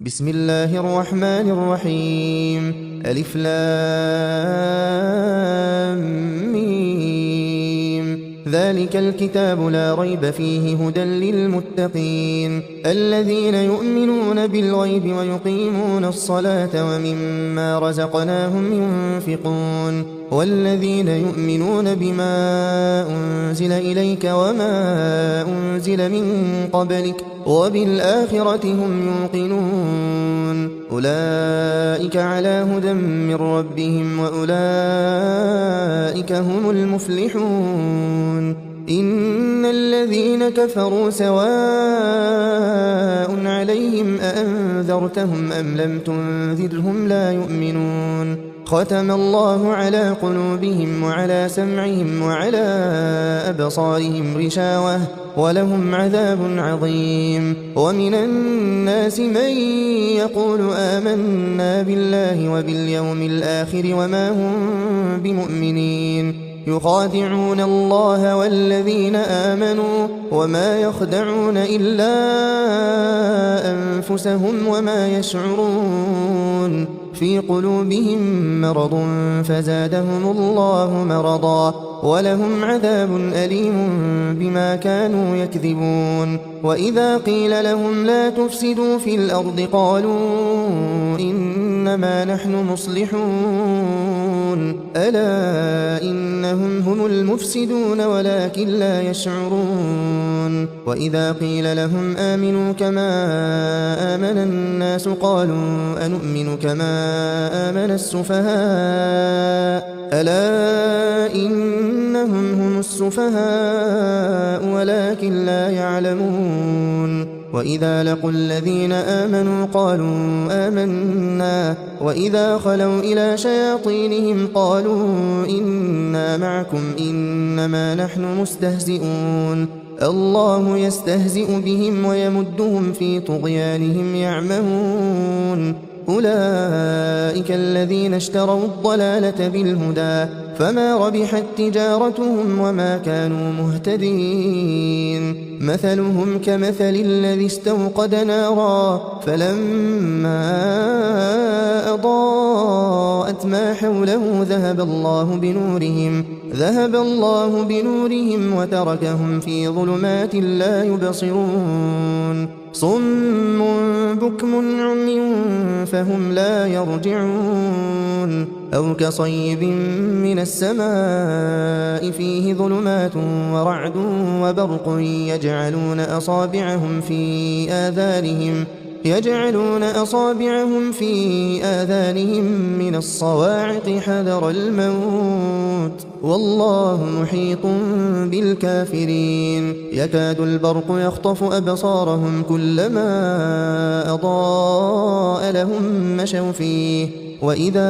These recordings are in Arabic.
بسم الله الرحمن الرحيم. ألف لام ميم. ذلك الكتاب لا ريب فيه هدى للمتقين الذين يؤمنون بالغيب ويقيمون الصلاة ومما رزقناهم ينفقون والذين يؤمنون بما أنزل إليك وما أنزل من قبلك وبالآخرة هم يوقنون أولئك على هدى من ربهم وأولئك هم المفلحون إن الذين كفروا سواء عليهم أأنذرتهم أم لم تنذرهم لا يؤمنون ختم الله على قلوبهم وعلى سمعهم وعلى أبصارهم غشاوة ولهم عذاب عظيم ومن الناس من يقول آمنا بالله وباليوم الآخر وما هم بمؤمنين يخادعون الله والذين آمنوا وما يخدعون إلا أنفسهم وما يشعرون في قلوبهم مرض فزادهم الله مرضا ولهم عذاب أليم بما كانوا يكذبون وإذا قيل لهم لا تفسدوا في الأرض قالوا إنما نحن مصلحون ألا إنهم هم المفسدون ولكن لا يشعرون وإذا قيل لهم آمنوا كما آمن الناس قالوا أنؤمن كما آمن السفهاء ألا إنهم هم السفهاء ولكن لا يعلمون وإذا لقوا الذين آمنوا قالوا آمنا وإذا خلوا إلى شياطينهم قالوا إنا معكم إنما نحن مستهزئون الله يستهزئ بهم ويمدهم في طغيانهم يعمهون أولئك الذين اشتروا الضلالة بالهدى فما ربحت تجارتهم وما كانوا مهتدين مثلهم كمثل الذي استوقد نارا فلما أضاءت ما حوله ذهب الله بنورهم وتركهم في ظلمات لا يبصرون صم بكم عمي فهم لا يرجعون أو كصيب من السماء فيه ظلمات ورعد وبرق يجعلون أصابعهم في آذانهم من الصواعق حذر الموت والله محيط بالكافرين يكاد البرق يخطف أبصارهم كلما أضاء لهم مشوا فيه وإذا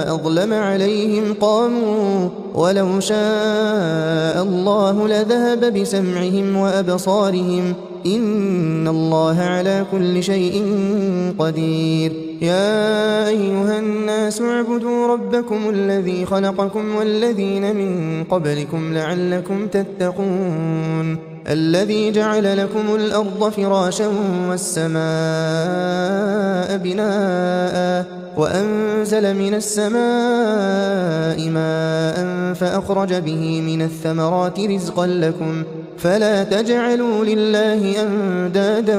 أظلم عليهم قاموا ولو شاء الله لذهب بسمعهم وأبصارهم إن الله على كل شيء قدير يا أيها الناس اعبدوا ربكم الذي خلقكم والذين من قبلكم لعلكم تتقون الذي جعل لكم الأرض فراشا والسماء بناء وأنزل من السماء ماء فأخرج به من الثمرات رزقا لكم فلا تجعلوا لله أندادا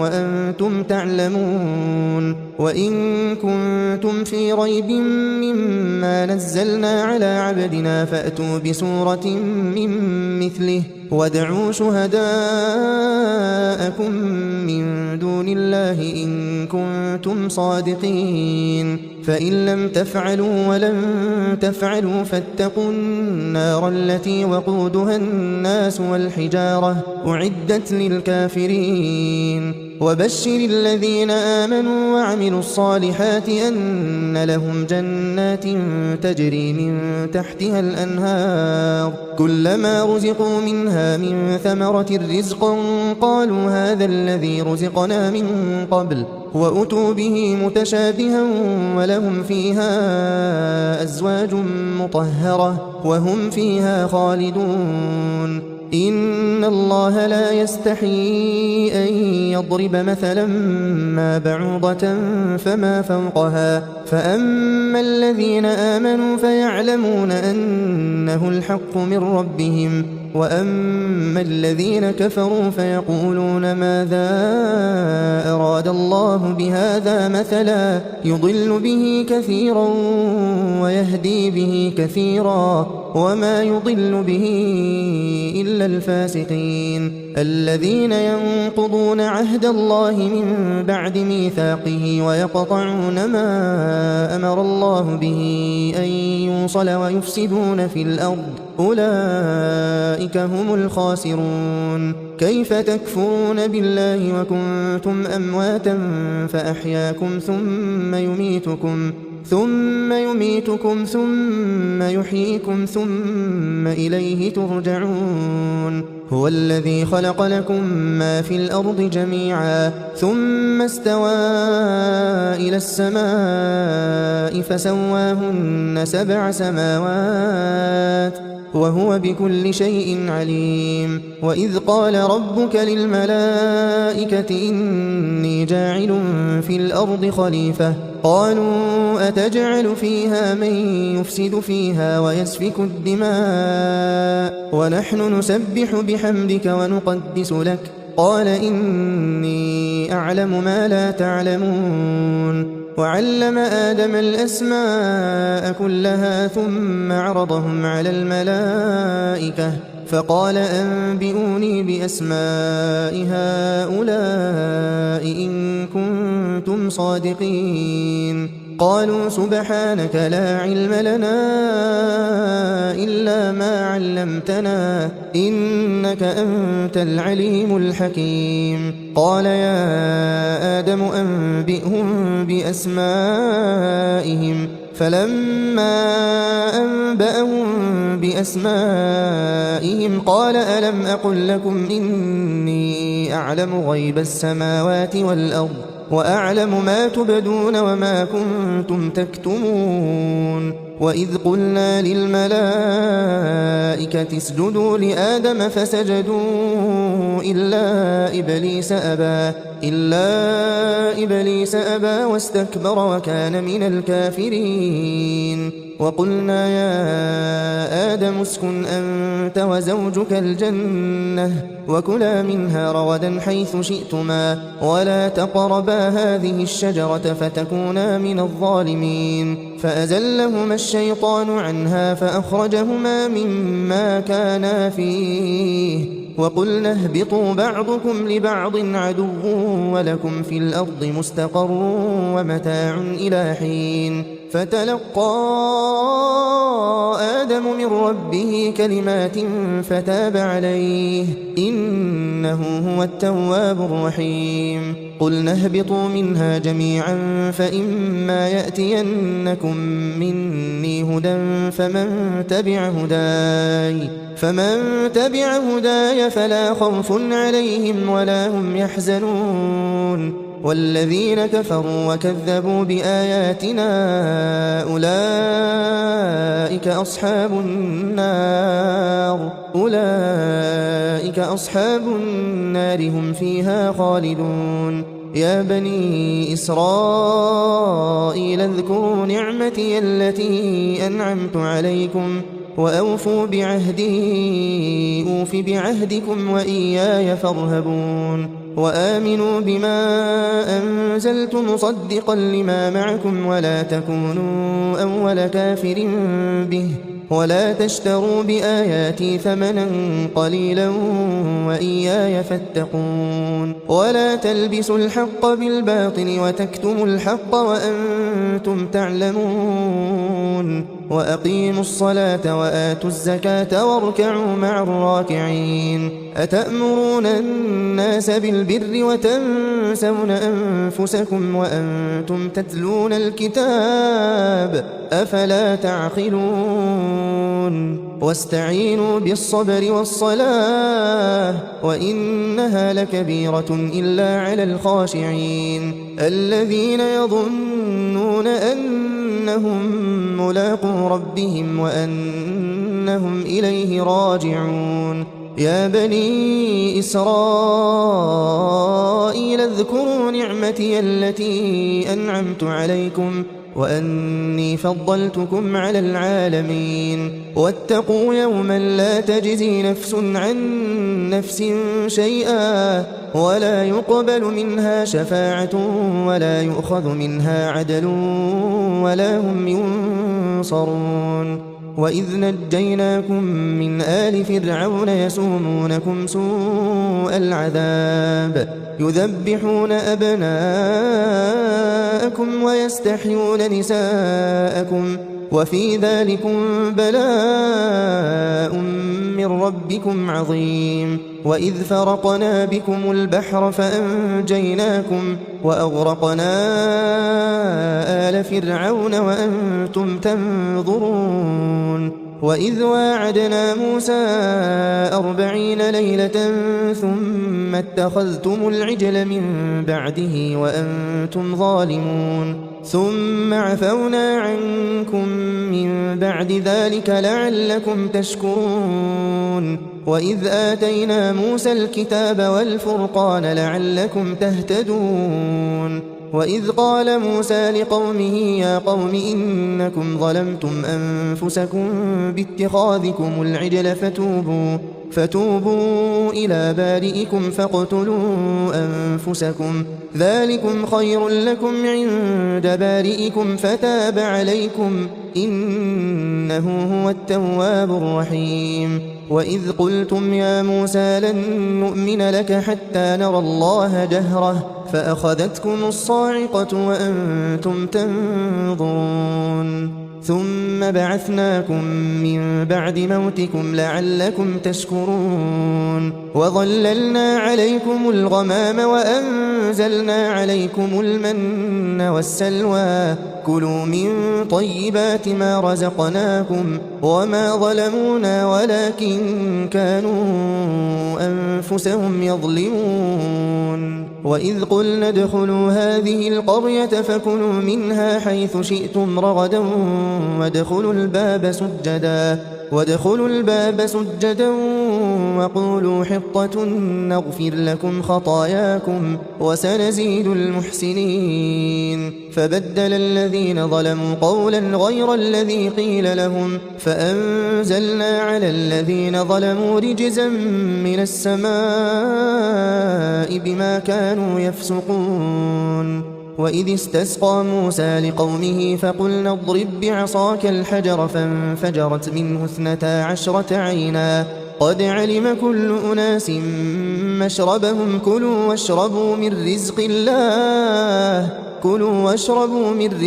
وأنتم تعلمون وإن كنتم في ريب مما نزلنا على عبدنا فأتوا بسورة من مثله وادعوا شهداءكم من دون الله إن كنتم صادقين فإن لم تفعلوا ولن تفعلوا فاتقوا النار التي وقودها الناس والحجارة أعدت للكافرين وبشر الذين آمنوا وعملوا الصالحات أن لهم جنات تجري من تحتها الأنهار كلما رزقوا منها من ثمرة رزقا قالوا هذا الذي رزقنا من قبل وأتوا به متشابها ولهم فيها أزواج مطهرة وهم فيها خالدون إن الله لا يستحيي أن يضرب مثلا ما بعوضة فما فوقها فأما الذين آمنوا فيعلمون أنه الحق من ربهم وأما الذين كفروا فيقولون ماذا أراد الله بهذا مثلا يضل به كثيرا ويهدي به كثيرا وما يضل به إلا الفاسقين الذين ينقضون عهد الله من بعد ميثاقه ويقطعون ما أمر الله به أن يوصل ويفسدون في الأرض أولئك هم الخاسرون كيف تكفرون بالله وكنتم أمواتا فأحياكم ثم يميتكم ثم يحييكم ثم إليه ترجعون هو الذي خلق لكم ما في الأرض جميعا ثم استوى إلى السماء فسواهن 7 سماوات وهو بكل شيء عليم وإذ قال ربك للملائكة إني جاعل في الأرض خليفة قالوا أتجعل فيها من يفسد فيها ويسفك الدماء ونحن نسبح بحمدك ونقدس لك قال إني أعلم ما لا تعلمون وعلم آدم الأسماء كلها ثم عرضهم على الملائكة فقال أنبئوني بأسماء هؤلاء إن كنتم صادقين قالوا سبحانك لا علم لنا إلا ما علمتنا إنك أنت العليم الحكيم قال يا آدم أنبئهم بأسمائهم فلما أنبأهم بأسمائهم قال ألم أقل لكم إني أعلم غيب السماوات والأرض وأعلم ما تبدون وما كنتم تكتمون وإذ قلنا للملائكة اسجدوا لآدم فسجدوا إلا إبليس أبى واستكبر وكان من الكافرين وقلنا يا آدم اسكن أنت وزوجك الجنة وكلا منها رغدا حيث شئتما ولا تقربا هذه الشجرة فتكونا من الظالمين فأزلهما الشيطان عنها فأخرجهما مما كانا فيه وقلنا اهبطوا بعضكم لبعض عدو ولكم في الأرض مستقر ومتاع إلى حين فتلقى آدم من ربه كلمات فتاب عليه إنه هو التواب الرحيم قلنا اهبطوا منها جميعا فإما يأتينكم مني هدى فمن تبع هداي فلا خوف عليهم ولا هم يحزنون والذين كفروا وكذبوا بآياتنا أولئك أصحاب النار هم فيها خالدون يا بني إسرائيل اذكروا نعمتي التي أنعمت عليكم وأوفوا بعهدي أوف بعهدكم وإياي فارهبون وآمنوا بما أنزلت مصدقا لما معكم ولا تكونوا أول كافر به ولا تشتروا بآياتي ثمنا قليلا وإياي فاتقون ولا تلبسوا الحق بالباطل وتكتموا الحق وأنتم تعلمون وأقيموا الصلاة وآتوا الزكاة واركعوا مع الراكعين أتأمرون الناس بالبر وتنسون أنفسكم وأنتم تتلون الكتاب أفلا تعقلون واستعينوا بالصبر والصلاة وإنها لكبيرة إلا على الخاشعين الذين يظنون أنهم ملاقو ربهم وأنهم إليه راجعون يا بني إسرائيل اذكروا نعمتي التي أنعمت عليكم وأني فضلتكم على العالمين واتقوا يوما لا تجزي نفس عن نفس شيئا ولا يقبل منها شفاعة ولا يؤخذ منها عدل ولا هم ينصرون وإذ نجيناكم من آل فرعون يسومونكم سوء العذاب يذبحون أبناءكم ويستحيون نساءكم وفي ذلكم بلاء من ربكم عظيم وإذ فرقنا بكم البحر فأنجيناكم وأغرقنا آل فرعون وأنتم تنظرون وإذ واعدنا موسى 40 ليلة ثم اتخذتم العجل من بعده وأنتم ظالمون ثم عفونا عنكم من بعد ذلك لعلكم تشكرون وإذ آتينا موسى الكتاب والفرقان لعلكم تهتدون وإذ قال موسى لقومه يا قوم إنكم ظلمتم أنفسكم باتخاذكم العجل فتوبوا إلى بارئكم فاقتلوا أنفسكم ذلكم خير لكم عند بارئكم فتاب عليكم إنه هو التواب الرحيم وإذ قلتم يا موسى لن نؤمن لك حتى نرى الله جهرة فأخذتكم الصاعقة وأنتم تنظرون ثم بعثناكم من بعد موتكم لعلكم تشكرون وظللنا عليكم الغمام وأنزلنا عليكم المن والسلوى كلوا من طيبات ما رزقناكم وما ظلمونا ولكن كانوا أنفسهم يظلمون وإذ قلنا ادخلوا هذه القرية فكلوا منها حيث شئتم رغدا وادخلوا الباب سجدا وقولوا حطة نغفر لكم خطاياكم وسنزيد المحسنين فبدل الذين ظلموا قولا غير الذي قيل لهم فأنزلنا على الذين ظلموا رجزا من السماء بما كانوا يفسقون وإذ استسقى موسى لقومه فقلنا اضرب بعصاك الحجر فانفجرت منه 12 عينا قد علم كل أناس مشربهم كلوا واشربوا من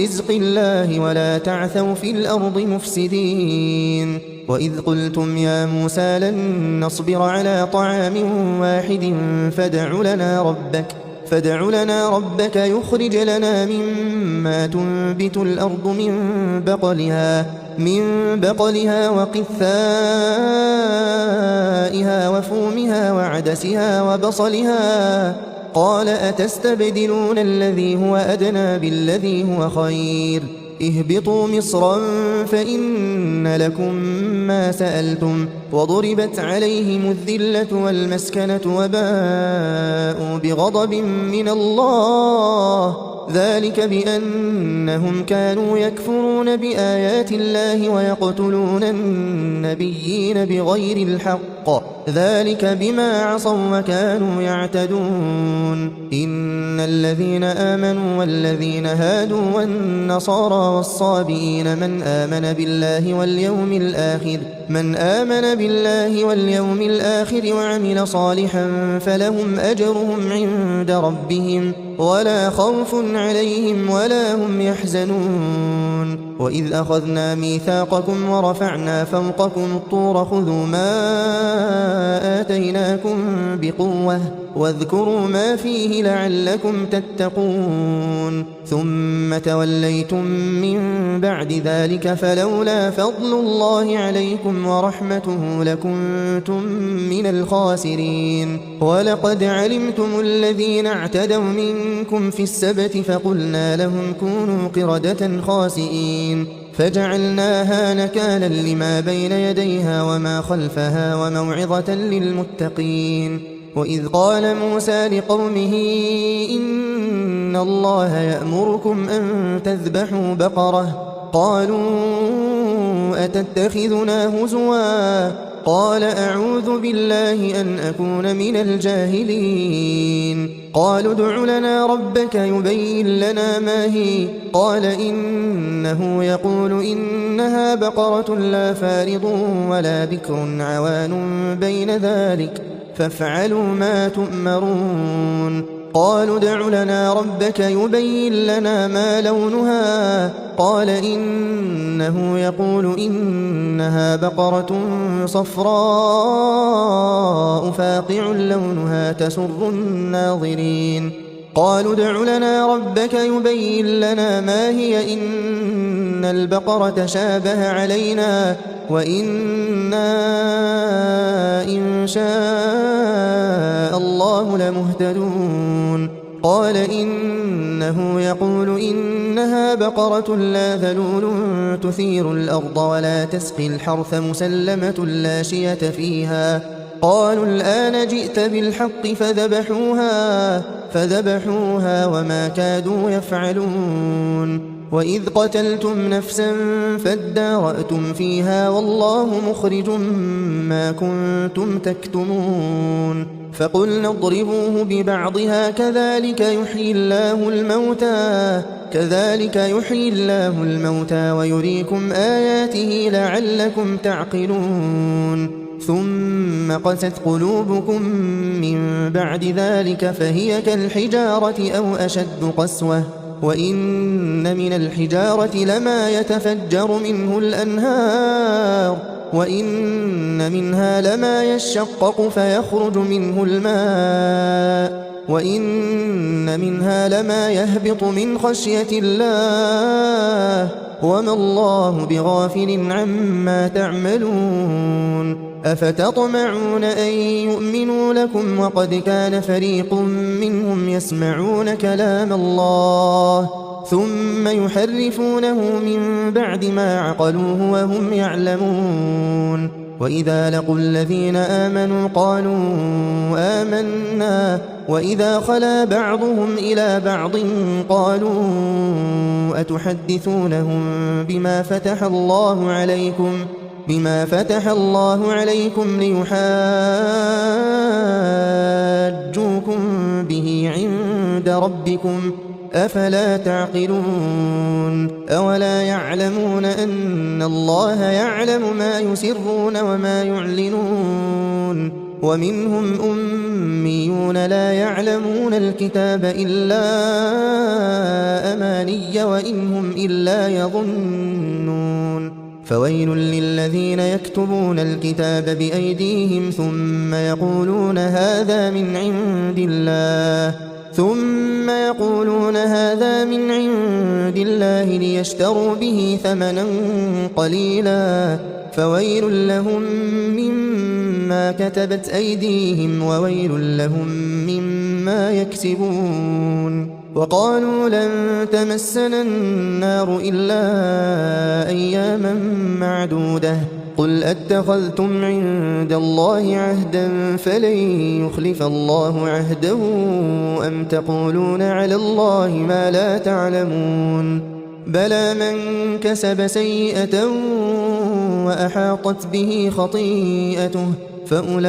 رزق الله ولا تعثوا في الأرض مفسدين وإذ قلتم يا موسى لن نصبر على طعام واحد فادع لنا ربك يخرج لنا مما تنبت الأرض من بقلها وقثائها وفومها وعدسها وبصلها قال أتستبدلون الذي هو أدنى بالذي هو خير اهبطوا مصرا فإن لكم ما سألتم وضربت عليهم الذلة والمسكنة وباءوا بغضب من الله ذلك بأنهم كانوا يكفرون بآيات الله ويقتلون النبيين بغير الحق ذلك بما عصوا وكانوا يعتدون إن الذين آمنوا والذين هادوا والنصارى والصابئين من آمن بالله واليوم الآخر وعمل صالحا فلهم أجرهم عند ربهم ولا خوف عليهم ولا هم يحزنون وإذ أخذنا ميثاقكم ورفعنا فوقكم الطور خذوا ما آتيناكم بقوة واذكروا ما فيه لعلكم تتقون ثم توليتم من بعد ذلك فلولا فضل الله عليكم ورحمته لكنتم من الخاسرين ولقد علمتم الذين اعتدوا منكم في السبت فقلنا لهم كونوا قردة خاسئين فجعلناها نكالا لما بين يديها وما خلفها وموعظة للمتقين. وإذ قال موسى لقومه إن الله يأمركم أن تذبحوا بقرة قالوا أتتخذنا هزوا قال أعوذ بالله أن أكون من الجاهلين. قالوا ادع لنا ربك يبين لنا ما هي قال إنه يقول إنها بقرة لا فارض ولا بكر عوان بين ذلك فافعلوا ما تؤمرون. قالوا ادع لنا ربك يبين لنا ما لونها قال إنه يقول إنها بقرة صفراء فاقع لونها تسر الناظرين. قالوا ادع لنا ربك يبين لنا ما هي إن البقرة شابه علينا وإنا إن شاء الله لمهتدون. قال إنه يقول إنها بقرة لا ذلول تثير الأرض ولا تسقي الحرث مسلمة لا شية فيها. قالوا الآن جئت بالحق فذبحوها وما كادوا يفعلون. وإذ قتلتم نفسا فادارأتم فيها والله مخرج ما كنتم تكتمون. فقلنا اضربوه ببعضها كذلك يحيي الله الموتى ويريكم آياته لعلكم تعقلون. ثم قست قلوبكم من بعد ذلك فهي كالحجارة أو أشد قسوة وإن من الحجارة لما يتفجر منه الأنهار وإن منها لما يشقق فيخرج منه الماء وإن منها لما يهبط من خشية الله وما الله بغافل عما تعملون. أفتطمعون أن يؤمنوا لكم وقد كان فريق منهم يسمعون كلام الله ثم يحرفونه من بعد ما عقلوه وهم يعلمون. وإذا لقوا الذين آمنوا قالوا آمنا وإذا خلا بعضهم إلى بعض قالوا أتحدثونهم بما فتح الله عليكم ليحاجوكم به عند ربكم أفلا تعقلون. أولا يعلمون أن الله يعلم ما يسرون وما يعلنون. ومنهم أميون لا يعلمون الكتاب إلا أماني وإن هم إلا يظنون. فويل للذين يكتبون الكتاب بأيديهم ثم يقولون هذا من عند الله ليشتروا به ثمنا قليلا فويل لهم مما كتبت أيديهم وويل لهم مما يكسبون. وقالوا لن تمسنا النار إلا أياما معدودة قل أتخذتم عند الله عهدا فلن يخلف الله عهده أم تقولون على الله ما لا تعلمون. بلى من كسب سيئة وأحاطت به خطيئته فأولئك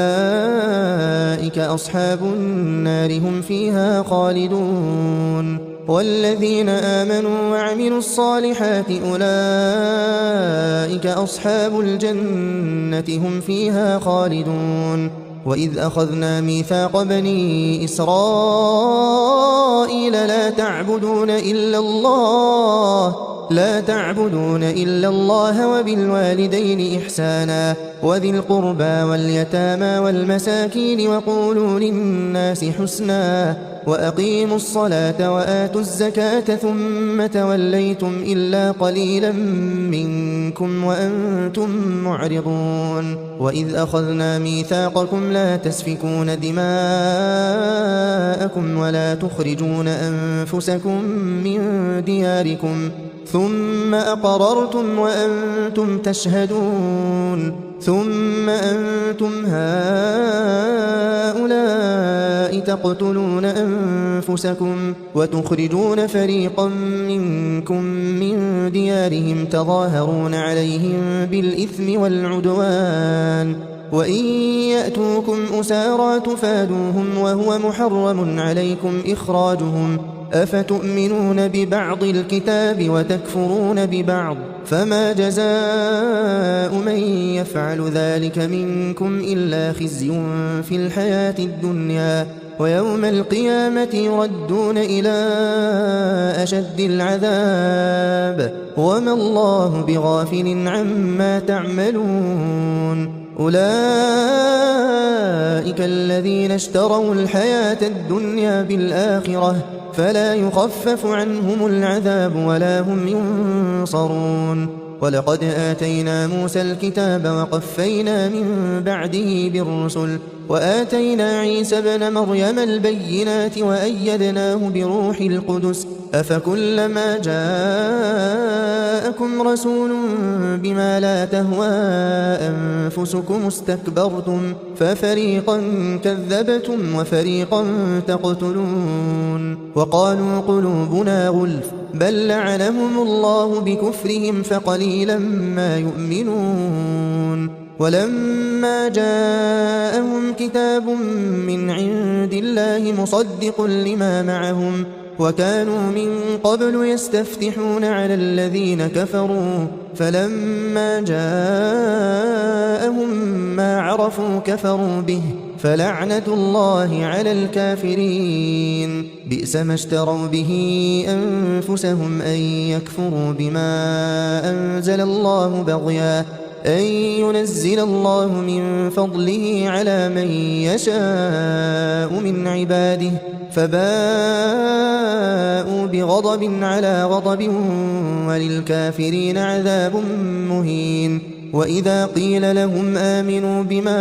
أصحاب النار هم فيها خالدون. والذين آمنوا وعملوا الصالحات أولئك أصحاب الجنة هم فيها خالدون. وإذ أخذنا ميثاق بني إسرائيل لا تعبدون إلا الله وبالوالدين إحسانا وذي القربى واليتامى والمساكين وقولوا للناس حسنا وأقيموا الصلاة وآتوا الزكاة ثم توليتم إلا قليلا منكم وأنتم معرضون. وإذ أخذنا ميثاقكم لا تسفكون دماءكم ولا تخرجون أنفسكم من دياركم ثم أقررتم وأنتم تشهدون ثم أنتم هؤلاء تقتلون أنفسكم وتخرجون فريقا منكم من ديارهم تظاهرون عليهم بالإثم والعدوان وإن يأتوكم أسارى تفادوهم وهو محرم عليكم إخراجهم أفتؤمنون ببعض الكتاب وتكفرون ببعض فما جزاء من يفعل ذلك منكم إلا خزي في الحياة الدنيا ويوم القيامة يردون إلى أشد العذاب وما الله بغافل عما تعملون أولئك الذين اشتروا الحياة الدنيا بالآخرة فلا يخفف عنهم العذاب ولا هم ينصرون ولقد آتينا موسى الكتاب وقفينا من بعده بالرسل وآتينا عيسى ابن مريم البينات وأيدناه بروح القدس أفكلما جاءكم رسول بما لا تهوى أنفسكم استكبرتم ففريقا كذبتم وفريقا تقتلون وقالوا قلوبنا غلف بل لعنهم الله بكفرهم فقليلا ما يؤمنون ولما جاءهم كتاب من عند الله مصدق لما معهم وكانوا من قبل يستفتحون على الذين كفروا فلما جاءهم ما عرفوا كفروا به فلعنة الله على الكافرين بئس ما اشتروا به أنفسهم أن يكفروا بما أنزل الله بغيا أن ينزل الله من فضله على من يشاء من عباده فباءوا بغضب على غضب وللكافرين عذاب مهين وإذا قيل لهم آمنوا بما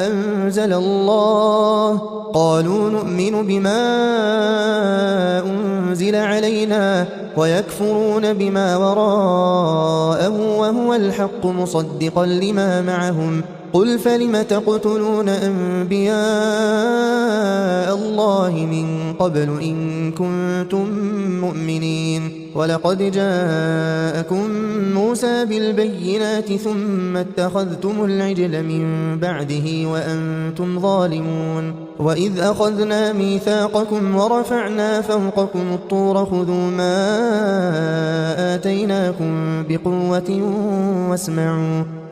أنزل الله قالوا نؤمن بما أنزل علينا ويكفرون بما وراءه وهو الحق مصدقا لما معهم قل فلم تقتلون أنبياء الله من قبل إن كنتم مؤمنين ولقد جاءكم موسى بالبينات ثم اتخذتم العجل من بعده وأنتم ظالمون وإذ أخذنا ميثاقكم ورفعنا فوقكم الطور خذوا ما آتيناكم بقوة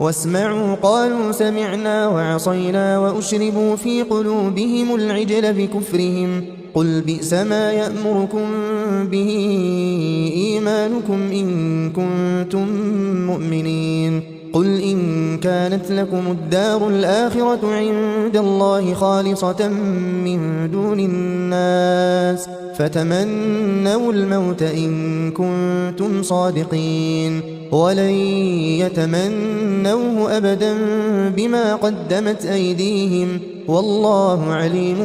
واسمعوا قالوا سمعنا وعصينا وأشربوا في قلوبهم العجل بكفرهم قل بئس ما يأمركم به إيمانكم إن كنتم مؤمنين قل إن كانت لكم الدار الآخرة عند الله خالصة من دون الناس فتمنوا الموت إن كنتم صادقين ولن يتمنوه أبدا بما قدمت أيديهم والله عليم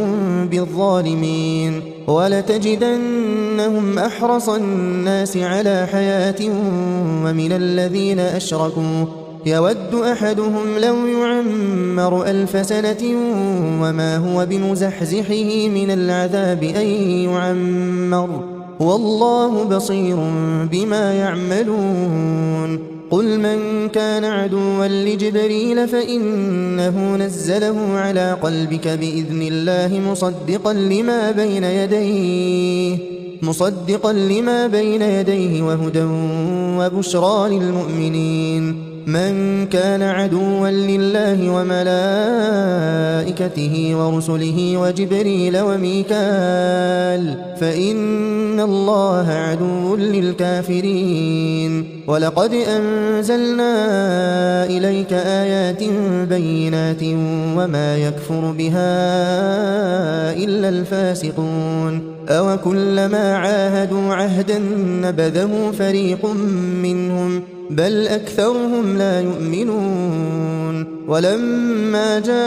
بالظالمين ولتجدنهم أحرص الناس على حياة ومن الذين أشركوا يود أحدهم لو يعمر 1000 سنة وما هو بمزحزحه من العذاب أن يعمر والله بصير بما يعملون قل من كان عدوا لجبريل فإنه نزله على قلبك بإذن الله مصدقا لما بين يديه وهدى وبشرى للمؤمنين من كان عدوا لله وملائكته ورسله وجبريل وميكال فإن الله عدو للكافرين ولقد أنزلنا إليك آيات بينات وما يكفر بها إلا الفاسقون أوكلما عاهدوا عهدا نبذه فريق منهم بل أكثرهم لا يؤمنون ولما جاءهم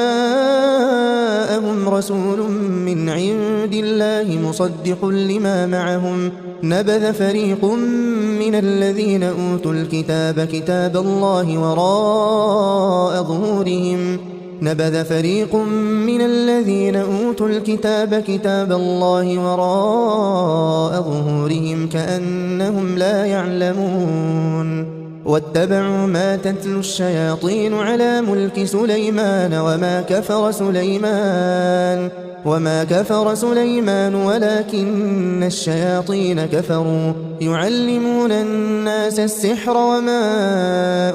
رسول من عند الله مصدق لما معهم نبذ فريق من الذين أوتوا الكتاب كتاب الله وراء ظهورهم كأنهم لا يعلمون واتبعوا ما تتلو الشياطين على ملك سليمان وما كفر سليمان ولكن الشياطين كفروا يعلمون الناس السحر وما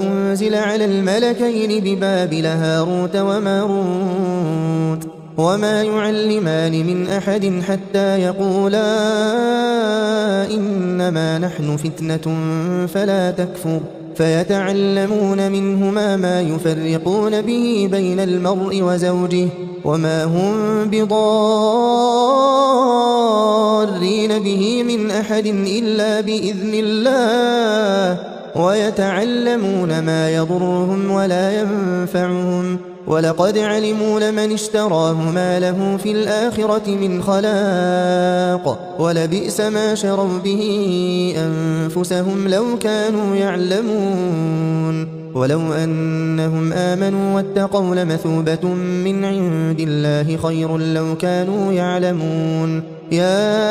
أنزل على الملكين ببابل هاروت وماروت وما يعلمان من أحد حتى يقولا إنما نحن فتنة فلا تكفر فيتعلمون منهما ما يفرقون به بين المرء وزوجه وما هم بضارين به من أحد إلا بإذن الله ويتعلمون ما يضرهم ولا ينفعهم ولقد علموا لمن اشتراه ما له في الآخرة من خلاق ولبئس ما شروا به أنفسهم لو كانوا يعلمون ولو أنهم آمنوا واتقوا لمثوبة من عند الله خير لو كانوا يعلمون يا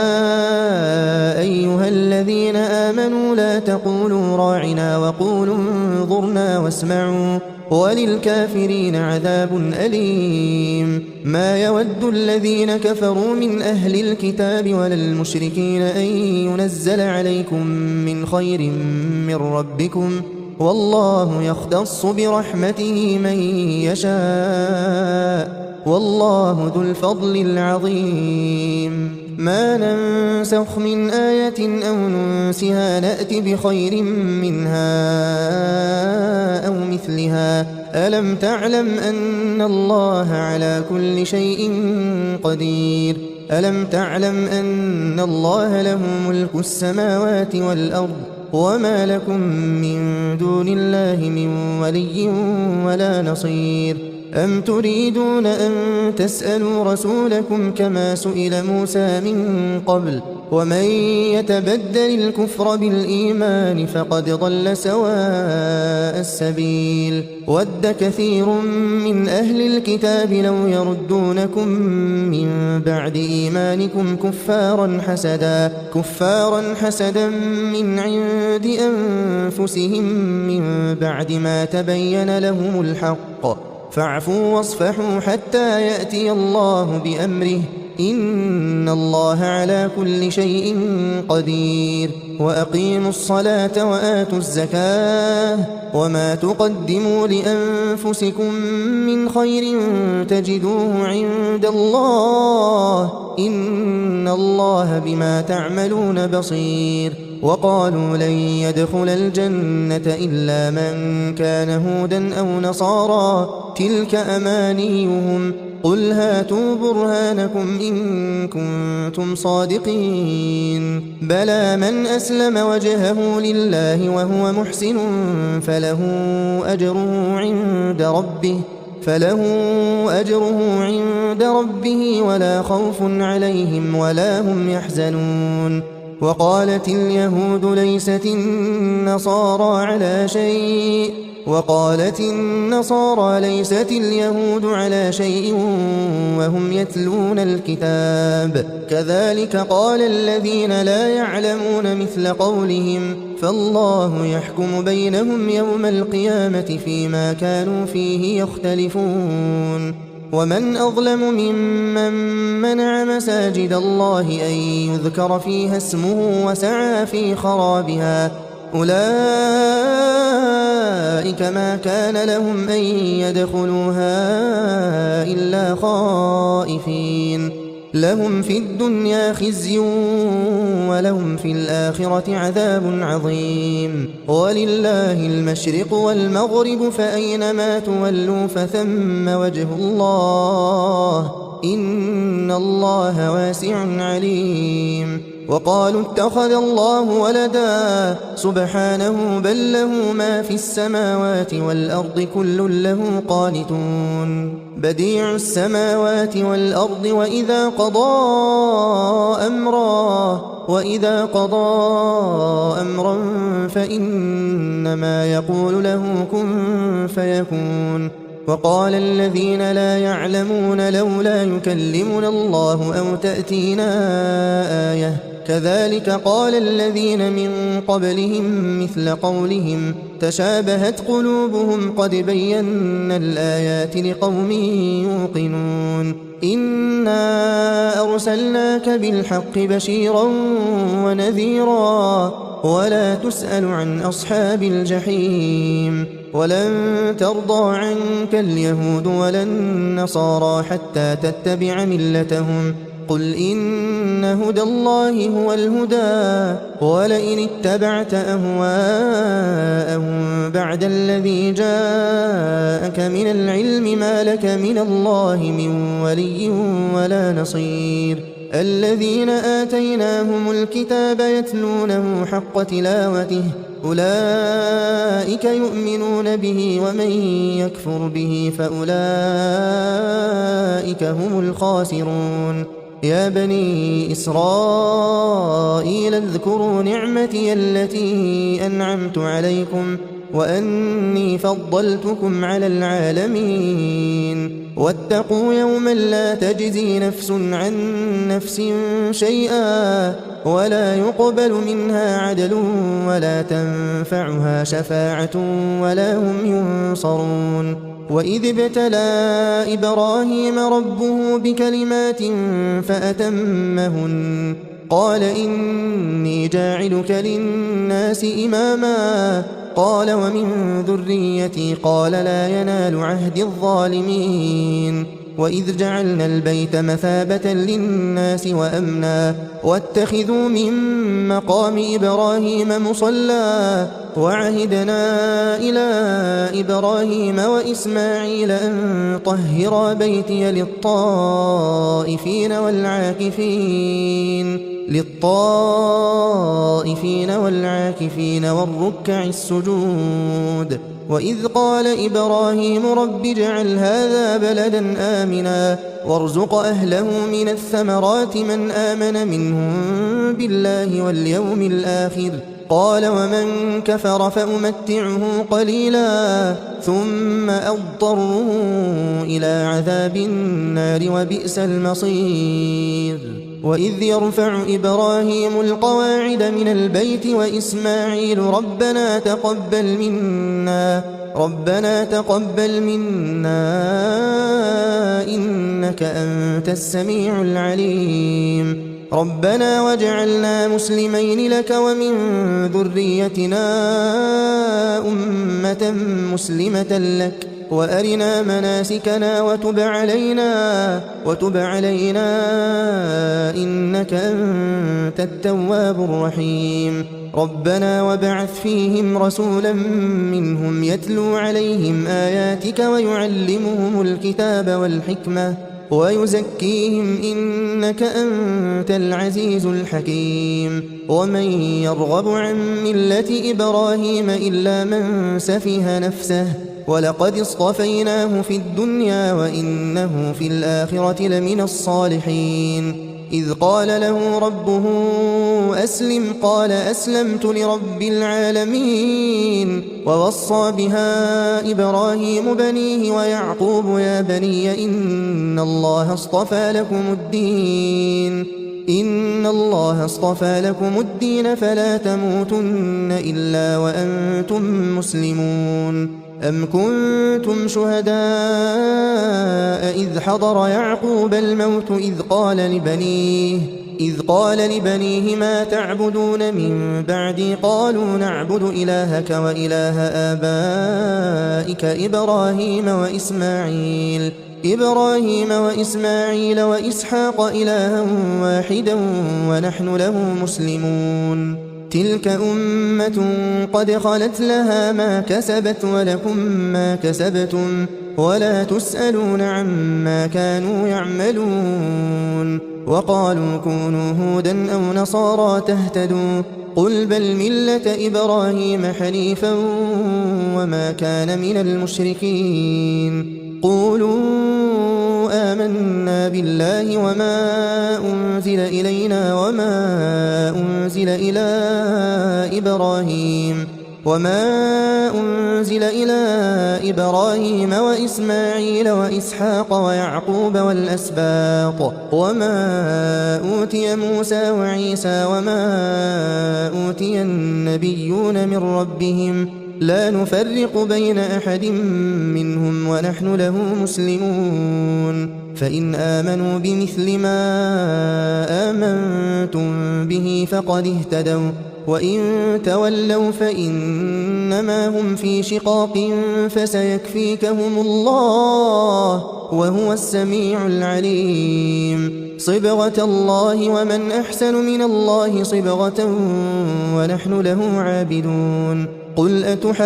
أيها الذين آمنوا لا تقولوا راعنا وقولوا انظرنا واسمعوا وللكافرين عذاب أليم ما يود الذين كفروا من أهل الكتاب ولا المشركين أن ينزل عليكم من خير من ربكم والله يختص برحمته من يشاء والله ذو الفضل العظيم ما ننسخ من آية أو ننسها نأت بخير منها أو مثلها ألم تعلم أن الله على كل شيء قدير ألم تعلم أن الله له ملك السماوات والأرض وما لكم من دون الله من ولي ولا نصير أم تريدون أن تسألوا رسولكم كما سئل موسى من قبل ومن يتبدل الكفر بالإيمان فقد ضل سواء السبيل ود كثير من أهل الكتاب لو يردونكم من بعد إيمانكم كفارا حسدا من عند أنفسهم من بعد ما تبين لهم الحق فاعفوا واصفحوا حتى يأتي الله بأمره إن الله على كل شيء قدير وأقيموا الصلاة وآتوا الزكاة وما تقدموا لأنفسكم من خير تجدوه عند الله إن الله بما تعملون بصير وقالوا لن يدخل الجنة إلا من كان هودا أو نصارى تلك أمانيهم قل هاتوا برهانكم إن كنتم صادقين بلى من أسلم وجهه لله وهو محسن فله أجره عند ربه ولا خوف عليهم ولا هم يحزنون وقالت اليهود ليست النصارى على شيء وهم يتلون الكتاب كذلك قال الذين لا يعلمون مثل قولهم فالله يحكم بينهم يوم القيامة فيما كانوا فيه يختلفون ومن أظلم ممن منع مساجد الله أن يذكر فيها اسمه وسعى في خرابها أولئك ما كان لهم أن يدخلوها إلا خائفين لهم في الدنيا خزي ولهم في الآخرة عذاب عظيم ولله المشرق والمغرب فأينما تولوا فثم وجه الله إن الله واسع عليم وقالوا اتخذ الله ولدا سبحانه بل له ما في السماوات والأرض كل له قانتون بديع السماوات والأرض وإذا قضى أمرا فإنما يقول له كن فيكون وقال الذين لا يعلمون لولا يكلمنا الله أو تأتينا آية كذلك قال الذين من قبلهم مثل قولهم تشابهت قلوبهم قد بينا الآيات لقوم يوقنون إنا أرسلناك بالحق بشيرا ونذيرا ولا تسأل عن أصحاب الجحيم ولن ترضى عنك اليهود ولا النصارى حتى تتبع ملتهم قل إن هدى الله هو الهدى ولئن اتبعت أهواءهم بعد الذي جاءك من العلم ما لك من الله من ولي ولا نصير الذين آتيناهم الكتاب يتلونه حق تلاوته أولئك يؤمنون به ومن يكفر به فأولئك هم الخاسرون يا بني إسرائيل اذكروا نعمتي التي أنعمت عليكم وأني فضلتكم على العالمين واتقوا يوما لا تجزي نفس عن نفس شيئا ولا يقبل منها عدل ولا تنفعها شفاعة ولا هم ينصرون وإذ ابتلى إبراهيم ربه بكلمات فأتمهن قال إني جاعلك للناس إماما قال ومن ذريتي قال لا ينال عهد الظالمين وإذ جعلنا البيت مثابة للناس وأمنا واتخذوا من مقام إبراهيم مصلى وعهدنا إلى إبراهيم وإسماعيل أن طهرا بيتي للطائفين والعاكفين والركع السجود وإذ قال إبراهيم رب اجعل هذا بلدا آمنا وارزق أهله من الثمرات من آمن منهم بالله واليوم الآخر قال ومن كفر فأمتعه قليلا ثم أضطره إلى عذاب النار وبئس المصير وإذ يرفع إبراهيم القواعد من البيت وإسماعيل ربنا تقبل منا إنك أنت السميع العليم ربنا واجعلنا مسلمين لك ومن ذريتنا أمة مسلمة لك وأرنا مناسكنا وتب علينا إنك أنت التواب الرحيم ربنا وابعث فيهم رسولا منهم يتلو عليهم آياتك ويعلمهم الكتاب والحكمة ويزكيهم إنك أنت العزيز الحكيم ومن يرغب عن ملة إبراهيم إلا من سفه نفسه ولقد اصطفيناه في الدنيا وإنه في الآخرة لمن الصالحين إذ قال له ربه أسلم قال أسلمت لرب العالمين ووصى بها إبراهيم بنيه ويعقوب يا بني إن الله اصطفى لكم الدين فلا تموتن إلا وأنتم مسلمون أم كنتم شهداء إذ حضر يعقوب الموت إذ قال لبنيه ما تعبدون من بعدي قالوا نعبد إلهك وإله آبائك إبراهيم وإسماعيل وإسحاق إلها واحدا ونحن له مسلمون تلك أمة قد خلت لها ما كسبت ولكم ما كسبتم ولا تسألون عما كانوا يعملون وقالوا كونوا هودا أو نصارى تهتدوا قل بل ملة إبراهيم حنيفا وما كان من المشركين قولوا آمنا بالله وما أنزل إلينا وما أنزل إلى إبراهيم وإسماعيل وإسحاق ويعقوب والأسباط وما أوتي موسى وعيسى وما أوتي النبيون من ربهم لا نفرق بين أحد منهم ونحن له مسلمون فإن آمنوا بمثل ما آمنتم به فقد اهتدوا وإن تولوا فإنما هم في شقاق فسيكفيكهم الله وهو السميع العليم صبغة الله ومن أحسن من الله صبغة ونحن له عابدون قل أتحاجوننا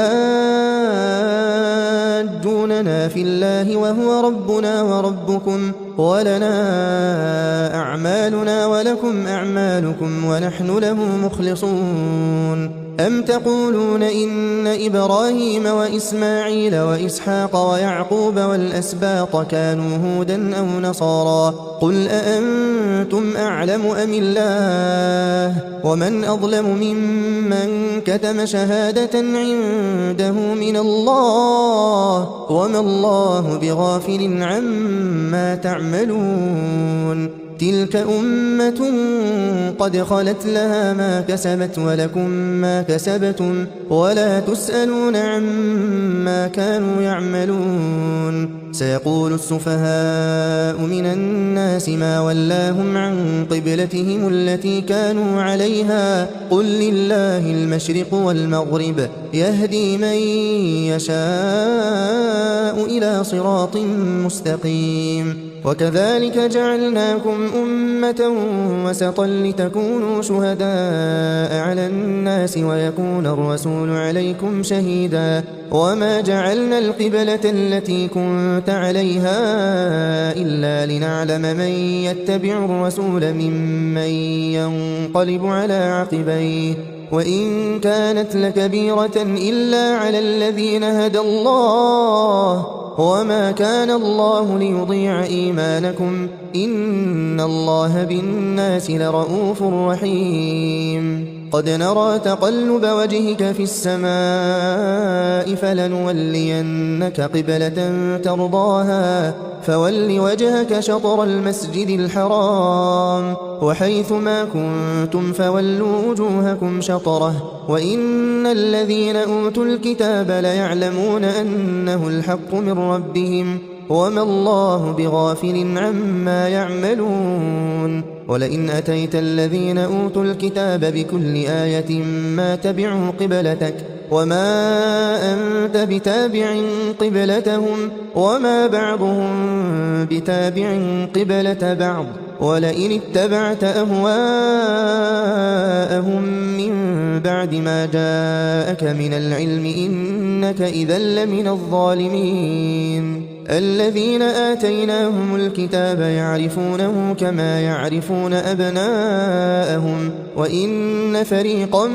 في الله وهو ربنا وربكم ولنا أعمالنا ولكم أعمالكم ونحن له مخلصون أم تقولون إن إبراهيم وإسماعيل وإسحاق ويعقوب والأسباط كانوا هودا أو نصارى قل أأنتم أعلم أم الله ومن أظلم ممن كتم شهادة عنده من الله وما الله بغافل عما تعملون تلك أمة قد خلت لها ما كسبت ولكم ما كسبتم ولا تسألون عما كانوا يعملون سيقول السفهاء من الناس ما ولاهم عن قبلتهم التي كانوا عليها قل لله المشرق والمغرب يهدي من يشاء إلى صراط مستقيم وكذلك جعلناكم أمة وسطا لتكونوا شهداء على الناس ويكون الرسول عليكم شهيدا وما جعلنا القبلة التي كنت عليها إلا لنعلم من يتبع الرسول ممن ينقلب على عقبيه وإن كانت لكبيرة إلا على الذين هدى الله وما كان الله ليضيع إيمانكم إن الله بالناس لرؤوف رحيم قد نرى تقلب وجهك في السماء فلنولينك قبلة ترضاها فول وجهك شطر المسجد الحرام وحيث ما كنتم فولوا وجوهكم شطره وإن الذين أوتوا الكتاب ليعلمون أنه الحق من ربهم وما الله بغافل عما يعملون ولئن أتيت الذين أوتوا الكتاب بكل آية ما تبعوا قبلتك وما أنت بتابع قبلتهم وما بعضهم بتابع قبلة بعض ولئن اتبعت أهواءهم من بعد ما جاءك من العلم إنك إذا لمن الظالمين الذين آتيناهم الكتاب يعرفونه كما يعرفون أبناءهم وإن فريقا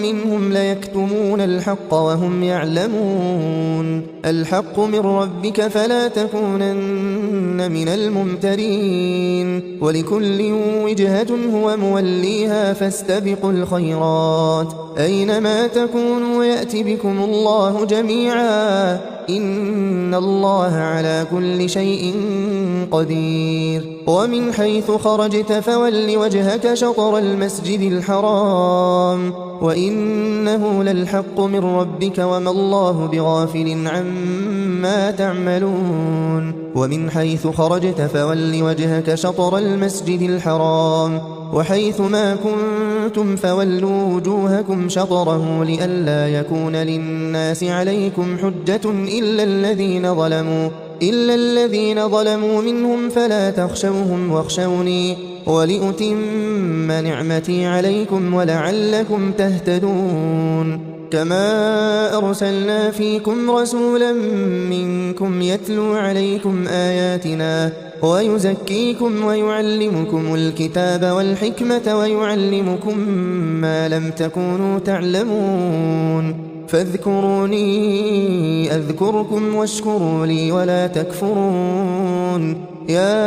منهم ليكتمون الحق وهم يعلمون الحق من ربك فلا تكونن من الممترين ولكل وجهة هو موليها فاستبقوا الخيرات أينما تكونوا يأتي بكم الله جميعا إن الله على كل شيء قدير ومن حيث خرجت فول وجهك شطر المسجد الحرام وإنه للحق من ربك وما الله بغافل عما تعملون ومن حيث خرجت فول وجهك شطر المسجد الحرام وحيث ما كنتم فولوا وجوهكم شطره لئلا يكون للناس عليكم حجة إلا الذين ظلموا منهم فلا تخشوهم واخشوني ولأتم نعمتي عليكم ولعلكم تهتدون كما أرسلنا فيكم رسولا منكم يتلو عليكم آياتنا ويزكيكم ويعلمكم الكتاب والحكمة ويعلمكم ما لم تكونوا تعلمون فاذكروني أذكركم واشكروا لي ولا تكفرون يا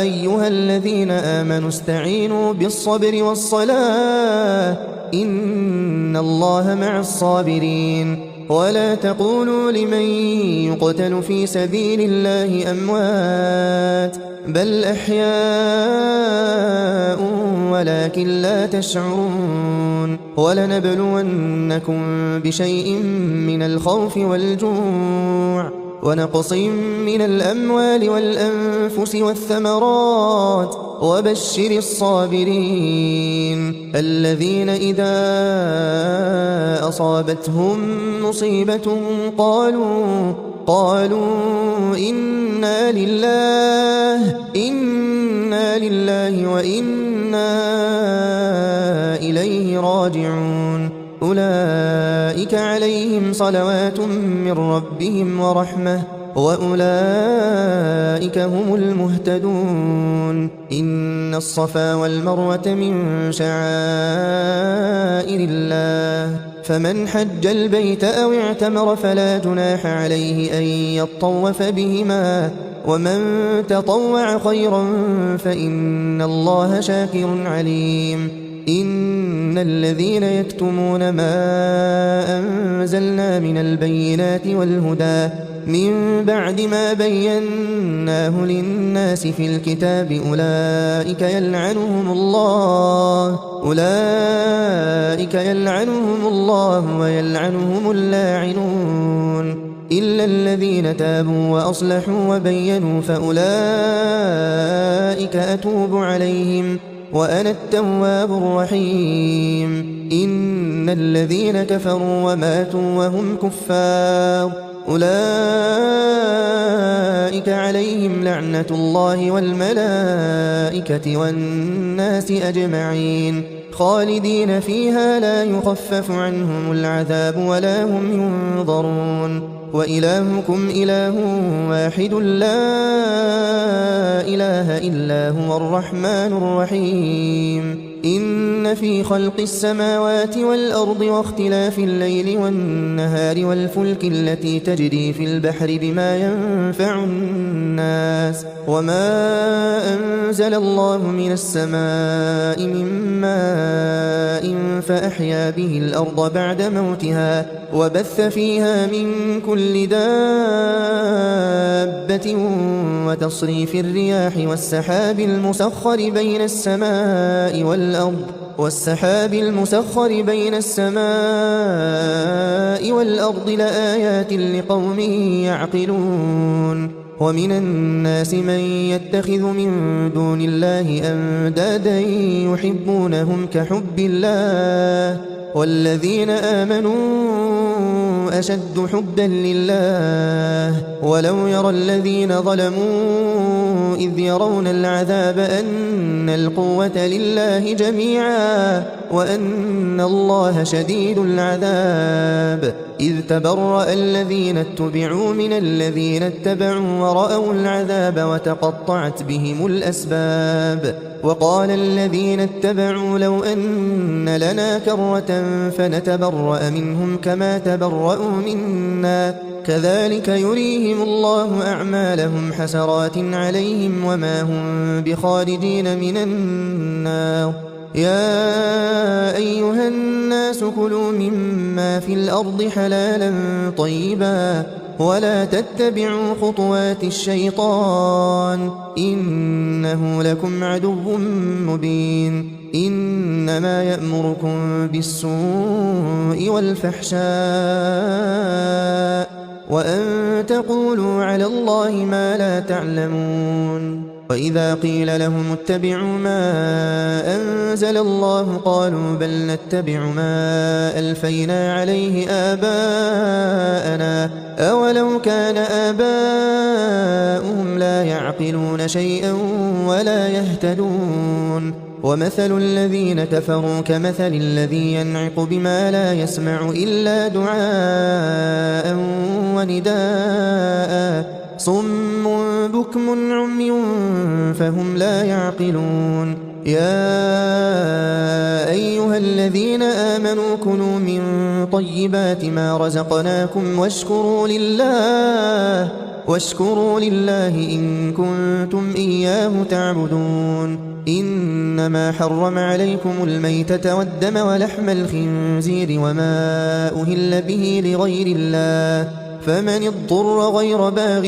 أيها الذين آمنوا استعينوا بالصبر والصلاة إن الله مع الصابرين ولا تقولوا لمن يقتل في سبيل الله أموات بل أحياء ولكن لا تشعرون ولنبلونكم بشيء من الخوف والجوع ونقص من الأموال والأنفس والثمرات وبشر الصابرين الذين إذا أصابتهم مصيبة قالوا إنا لله وإنا إليه راجعون أولئك عليهم صلوات من ربهم ورحمة وأولئك هم المهتدون إن الصفا والمروة من شعائر الله فمن حج البيت أو اعتمر فلا جناح عليه أن يطوف بهما ومن تطوع خيرا فإن الله شاكر عليم إن الذين يكتمون ما أنزلنا من البينات والهدى من بعد ما بيناه للناس في الكتاب أولئك يلعنهم الله ويلعنهم اللاعنون إلا الذين تابوا وأصلحوا وبينوا فأولئك أتوب عليهم وأنا التواب الرحيم إن الذين كفروا وماتوا وهم كفار أولئك عليهم لعنة الله والملائكة والناس أجمعين خالدين فيها لا يخفف عنهم العذاب ولا هم ينظرون وإلهكم إله واحد لا إله إلا هو الرحمن الرحيم إن في خلق السماوات والأرض واختلاف الليل والنهار والفلك التي تجري في البحر بما ينفع الناس وما أنزل الله من السماء من ماء فأحيا به الأرض بعد موتها وبث فيها من كل دابة وتصريف الرياح والسحاب المسخر بين السماء والأرض لآيات لقوم يعقلون ومن الناس من يتخذ من دون الله أندادا يحبونهم كحب الله والذين آمنوا أشد حبا لله ولو يرى الذين ظلموا إذ يرون العذاب أن القوة لله جميعا وأن الله شديد العذاب إذ تبرأ الذين اتبعوا من الذين اتبعوا ورأوا العذاب وتقطعت بهم الأسباب وقال الذين اتبعوا لو أن لنا كرة فنتبرأ منهم كما تبرأوا منا كذلك يريهم الله أعمالهم حسرات عليهم وما هم بخارجين من النار يا أيها الناس كلوا مما في الأرض حلالا طيبا ولا تتبعوا خطوات الشيطان إنه لكم عدو مبين إنما يأمركم بالسوء والفحشاء وأن تقولوا على الله ما لا تعلمون وإذا قيل لهم اتبعوا ما أنزل الله قالوا بل نتبع ما ألفينا عليه آباءنا أولو كان آباؤهم لا يعقلون شيئا ولا يهتدون ومثل الذين كفروا كمثل الذي ينعق بما لا يسمع إلا دعاء ونداء صم بكم عمي فهم لا يعقلون يا أيها الذين آمنوا كلوا من طيبات ما رزقناكم واشكروا لله إن كنتم إياه تعبدون إنما حرم عليكم الميتة والدم ولحم الخنزير وما أهل به لغير الله فمن اضطر غير باغ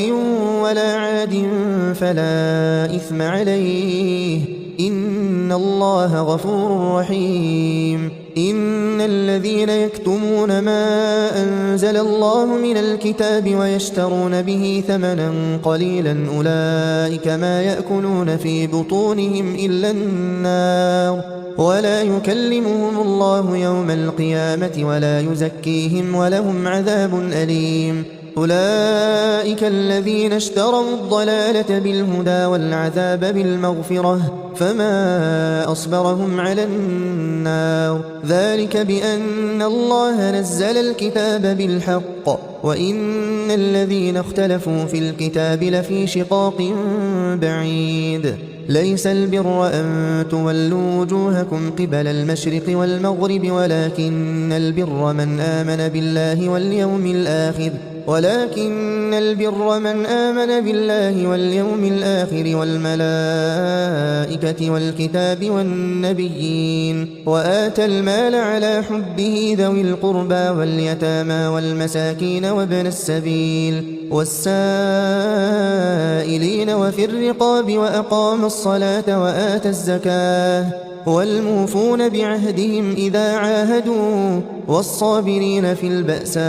ولا عاد فلا إثم عليه إن الله غفور رحيم إن الذين يكتمون ما أنزل الله من الكتاب ويشترون به ثمنا قليلا أولئك ما يأكلون في بطونهم إلا النار ولا يكلمهم الله يوم القيامة ولا يزكيهم ولهم عذاب أليم أولئك الذين اشتروا الضلالة بالهدى والعذاب بالمغفرة فما أصبرهم على النار ذلك بأن الله نزل الكتاب بالحق وإن الذين اختلفوا في الكتاب لفي شقاق بعيد ليس البر أن تولوا وجوهكم قبل المشرق والمغرب ولكن البر من آمن بالله واليوم الآخر والملائكة والكتاب والنبيين وآتى المال على حبه ذوي القربى واليتامى والمساكين وابن السبيل والسائلين وفي الرقاب وأقام الصلاة وآتى الزكاة والموفون بعهدهم إذا عاهدوا والصابرين في البأساء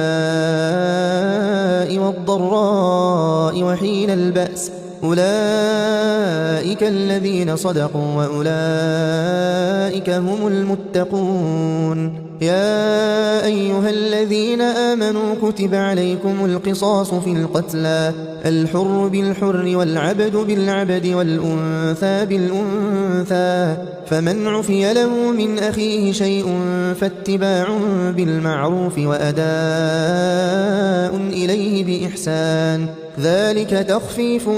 والضراء وحين البأس أولئك الذين صدقوا وأولئك هم المتقون يا أيها الذين آمنوا كتب عليكم القصاص في القتلى الحر بالحر والعبد بالعبد والأنثى بالأنثى فمن عفي له من أخيه شيء فاتباع بالمعروف وأداء إليه بإحسان ذلك تخفيف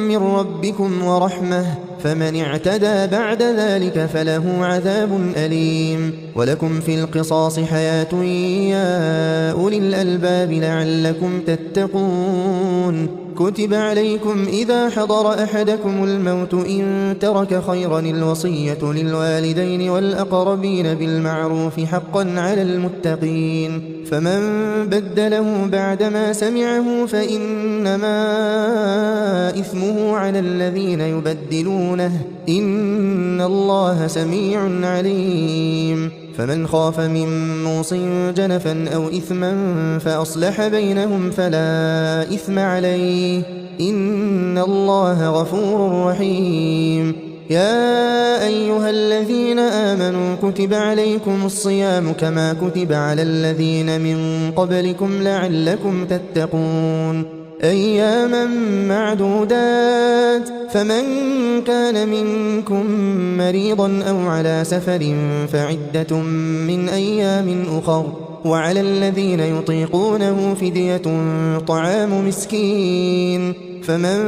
من ربكم ورحمة فمن اعتدى بعد ذلك فله عذاب أليم ولكم في القصاص حياة يا أولي الألباب لعلكم تتقون كتب عليكم إذا حضر أحدكم الموت إن ترك خيرا الوصية للوالدين والأقربين بالمعروف حقا على المتقين فمن بدله بعدما سمعه فإنما إثمه على الذين يبدلونه إن الله سميع عليم فمن خاف من موص جنفا أو إثما فأصلح بينهم فلا إثم عليه إن الله غفور رحيم يا أيها الذين آمنوا كتب عليكم الصيام كما كتب على الذين من قبلكم لعلكم تتقون أياما معدودات فمن كان منكم مريضا أو على سفر فعدة من أيام أخر وعلى الذين يطيقونه فدية طعام مسكين فمن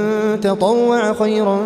تطوع خيرا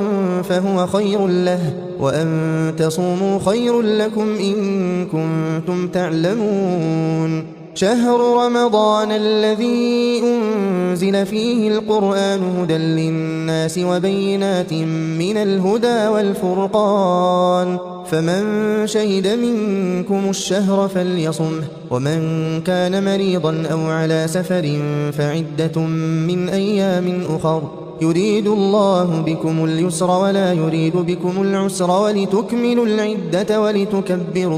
فهو خير له وأن تصوموا خير لكم إن كنتم تعلمون شهر رمضان الذي أنزل فيه القرآن هدى للناس وبينات من الهدى والفرقان فمن شهد منكم الشهر فليصمه ومن كان مريضا أو على سفر فعدة من أيام أخر يريد الله بكم اليسر ولا يريد بكم العسر ولتكملوا العدة ولتكبروا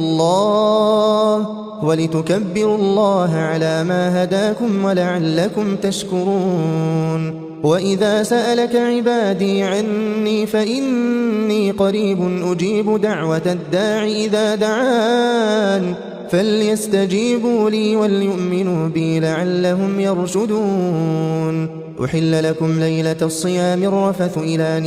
الله على ما هداكم ولعلكم تشكرون وإذا سألك عبادي عني فإني قريب أجيب دعوة الداع إذا دعان فليستجيبوا لي وليؤمنوا بي لعلهم يرشدون أحل لكم ليلة الصيام الرفث إلى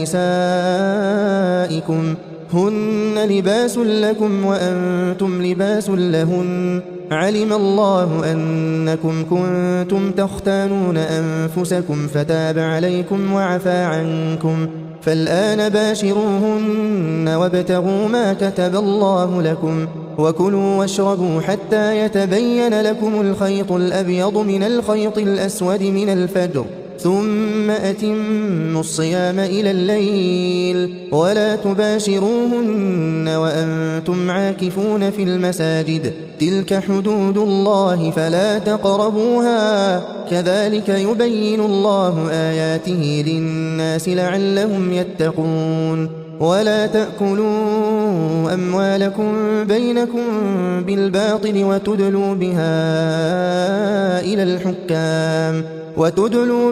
نسائكم هن لباس لكم وأنتم لباس لهن علم الله أنكم كنتم تختانون أنفسكم فتاب عليكم وعفى عنكم فالآن باشروهن وابتغوا ما كتب الله لكم وكلوا واشربوا حتى يتبين لكم الخيط الأبيض من الخيط الأسود من الفجر ثم أتموا الصيام إلى الليل ولا تباشروهن وأنتم عاكفون في المساجد تلك حدود الله فلا تقربوها كذلك يبين الله آياته للناس لعلهم يتقون ولا تأكلوا أموالكم بينكم بالباطل وتدلوا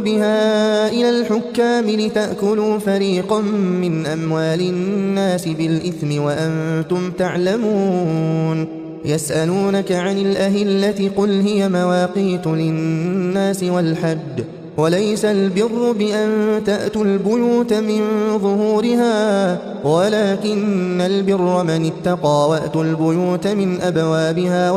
بها إلى الحكام لتأكلوا فريقا من أموال الناس بالإثم وأنتم تعلمون يسألونك عن الأهلة قل هي مواقيت للناس والحج وليس البر بأن تأتوا البيوت من ظهورها ولكن البر من اتقى وأتوا البيوت من أبوابها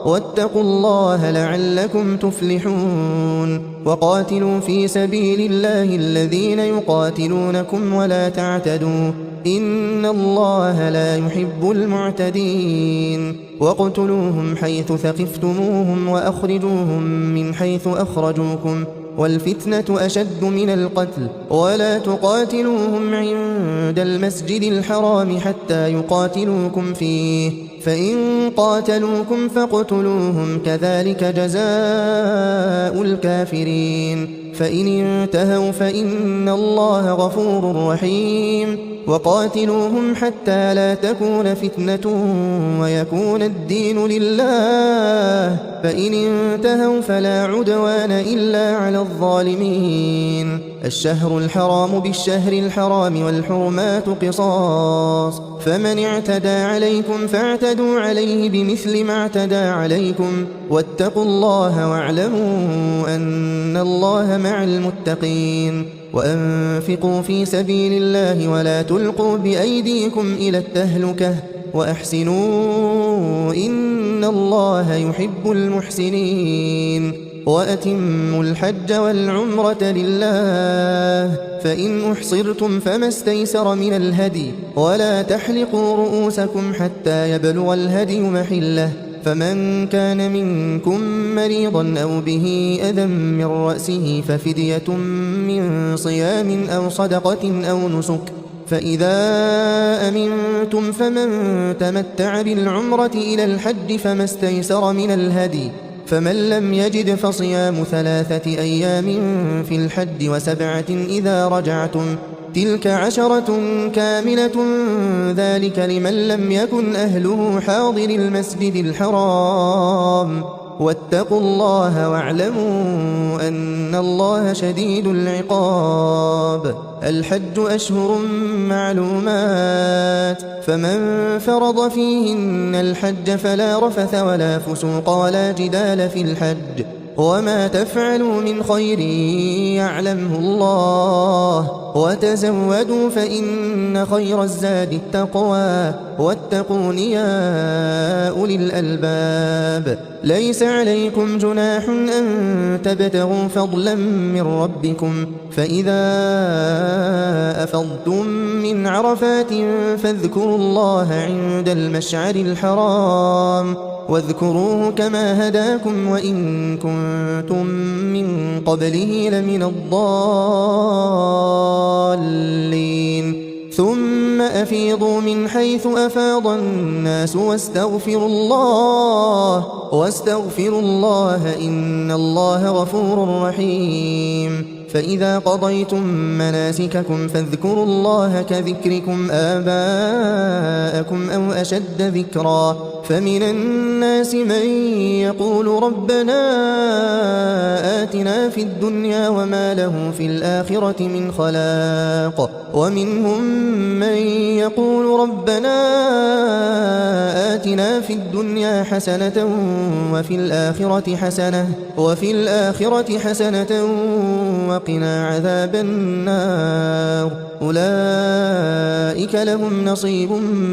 واتقوا الله لعلكم تفلحون وقاتلوا في سبيل الله الذين يقاتلونكم ولا تعتدوا إن الله لا يحب المعتدين واقتلوهم حيث ثقفتموهم وأخرجوهم من حيث أخرجوكم والفتنة أشد من القتل ولا تقاتلوهم عند المسجد الحرام حتى يقاتلوكم فيه فإن قاتلوكم فاقتلوهم كذلك جزاء الكافرين فإن انتهوا فإن الله غفور رحيم وقاتلوهم حتى لا تكون فتنة ويكون الدين لله فإن انتهوا فلا عدوان إلا على الظالمين الشهر الحرام بالشهر الحرام والحرمات قصاص فمن اعتدى عليكم فاعتدوا عليه بمثل ما اعتدى عليكم واتقوا الله واعلموا أن الله مع المتقين وأنفقوا في سبيل الله ولا تلقوا بأيديكم إلى التهلكة وأحسنوا إن الله يحب المحسنين وأتموا الحج والعمرة لله فإن أحصرتم فما استيسر من الهدي ولا تحلقوا رؤوسكم حتى يبلغ الهدي محله فمن كان منكم مريضا أو به أذى من رأسه ففدية من صيام أو صدقة أو نسك فإذا أمنتم فمن تمتع بالعمرة إلى الحج فما استيسر من الهدي فمن لم يجد فصيام 3 أيام في الحج و7 إذا رجعتم تلك 10 كاملة ذلك لمن لم يكن أهله حاضر المسجد الحرام واتقوا الله واعلموا أن الله شديد العقاب الحج أشهر معلومات فمن فرض فيهن الحج فلا رفث ولا فسوق ولا جدال في الحج وما تفعلوا من خير يعلمه الله وتزودوا فإن خير الزاد التقوى واتقون يا أولي الألباب ليس عليكم جناح أن تبتغوا فضلا من ربكم فإذا أفضتم من عرفات فاذكروا الله عند المشعر الحرام واذكروه كما هداكم وإن كنتم من قبله لمن الضالين ثم أفيضوا من حيث أفاض الناس واستغفروا الله إن الله غفور رحيم فإذا قضيتم مناسككم فاذكروا الله كذكركم آباءكم أو أشد ذكرا فمن الناس من يقول ربنا آتنا في الدنيا وما له في الآخرة من خلاق ومنهم من يقول ربنا آتنا في الدنيا حسنة وفي الآخرة حسنة وقنا عذاب النار أولئك لهم نصيب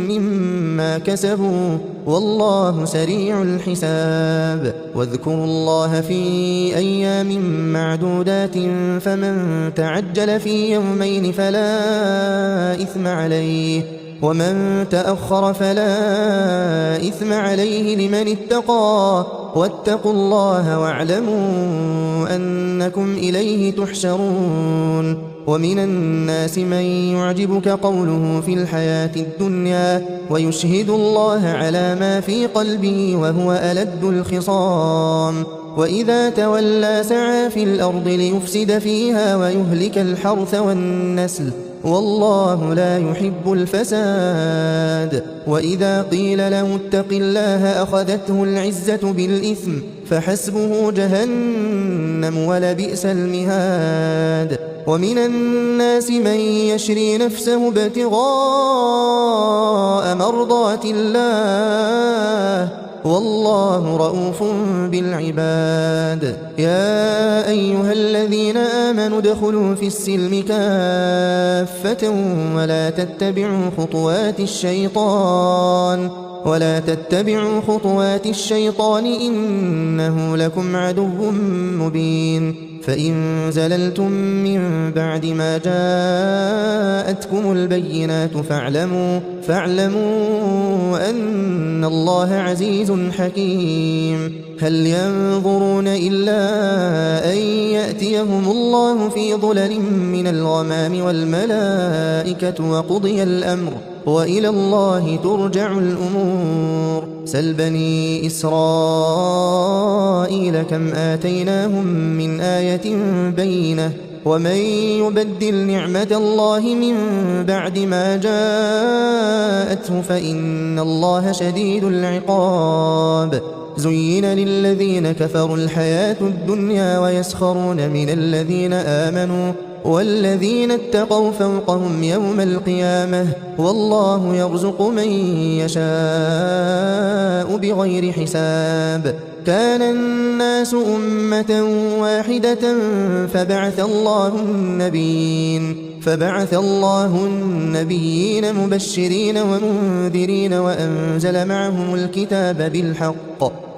مما كسبوا والله سريع الحساب واذكروا الله في أيام معدودات فمن تعجل في يومين فلا إثم عليه ومن تأخر فلا إثم عليه لمن اتقى واتقوا الله واعلموا أنكم إليه تحشرون ومن الناس من يعجبك قوله في الحياة الدنيا ويشهد الله على ما في قلبه وهو ألد الخصام وإذا تولى سعى في الأرض ليفسد فيها ويهلك الحرث والنسل والله لا يحب الفساد وإذا قيل له اتق الله أخذته العزة بالإثم فحسبه جهنم ولبئس المهاد ومن الناس من يشري نفسه ابتغاء مرضات الله والله رؤوف بالعباد يا أيها الذين آمنوا ادخلوا في السلم كافة ولا تتبعوا خطوات الشيطان إنه لكم عدو مبين فإن زللتم من بعد ما جاءتكم البينات فاعلموا أن الله عزيز حكيم هل ينظرون إلا أن يأتيهم الله في ظلل من الغمام والملائكة وقضي الأمر وإلى الله ترجع الأمور سل بني إسرائيل كم آتيناهم من آية بينة ومن يبدل نعمة الله من بعد ما جاءته فإن الله شديد العقاب زين للذين كفروا الحياة الدنيا ويسخرون من الذين آمنوا والذين اتقوا فوقهم يوم القيامة والله يرزق من يشاء بغير حساب كان الناس أمة واحدة فبعث الله النبيين مبشرين ومنذرين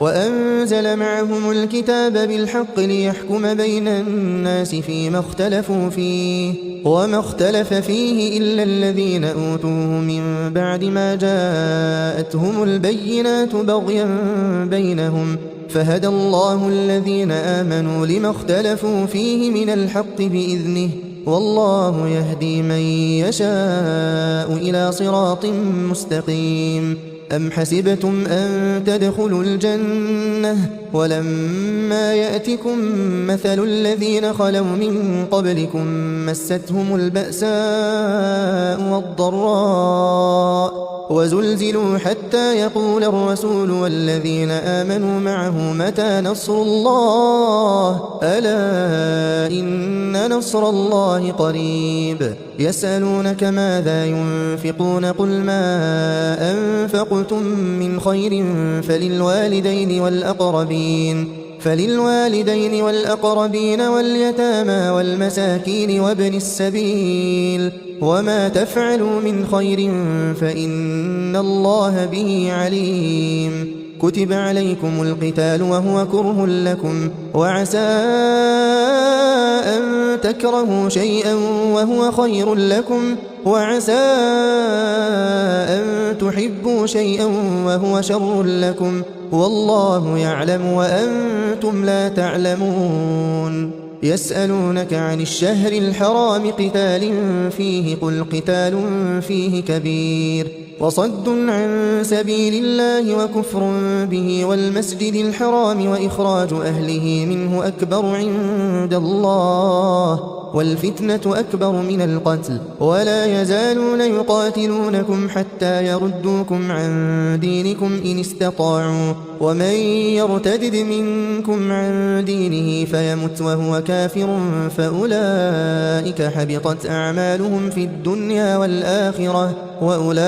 وأنزل معهم الكتاب بالحق ليحكم بين الناس فيما اختلفوا فيه وما اختلف فيه إلا الذين أوتوه من بعد ما جاءتهم البينات بغيا بينهم فهدى الله الذين آمنوا لما اختلفوا فيه من الحق بإذنه والله يهدي من يشاء إلى صراط مستقيم أم حسبتم أن تدخلوا الجنة ولما يأتكم مثل الذين خلوا من قبلكم مستهم البأساء والضراء وزلزلوا حتى يقول الرسول والذين آمنوا معه متى نصر الله ألا إن نصر الله قريب يسألونك ماذا ينفقون قل ما أنفقتم من خير فللوالدين والأقربين واليتامى والمساكين وابن السبيل وما تفعلوا من خير فإن الله به عليم كتب عليكم القتال وهو كره لكم وعسى أن تكرهوا شيئا وهو خير لكم وعسى أن تحبوا شيئا وهو شر لكم والله يعلم وأنتم لا تعلمون يسألونك عن الشهر الحرام قتال فيه قل قتال فيه كبير وصد عن سبيل الله وكفر به والمسجد الحرام وإخراج أهله منه أكبر عند الله والفتنة أكبر من القتل ولا يزالون يقاتلونكم حتى يردوكم عن دينكم إن استطاعوا ومن يرتدد منكم عن دينه فيمت وهو كافر فأولئك حبطت أعمالهم في الدنيا والآخرة وأولئك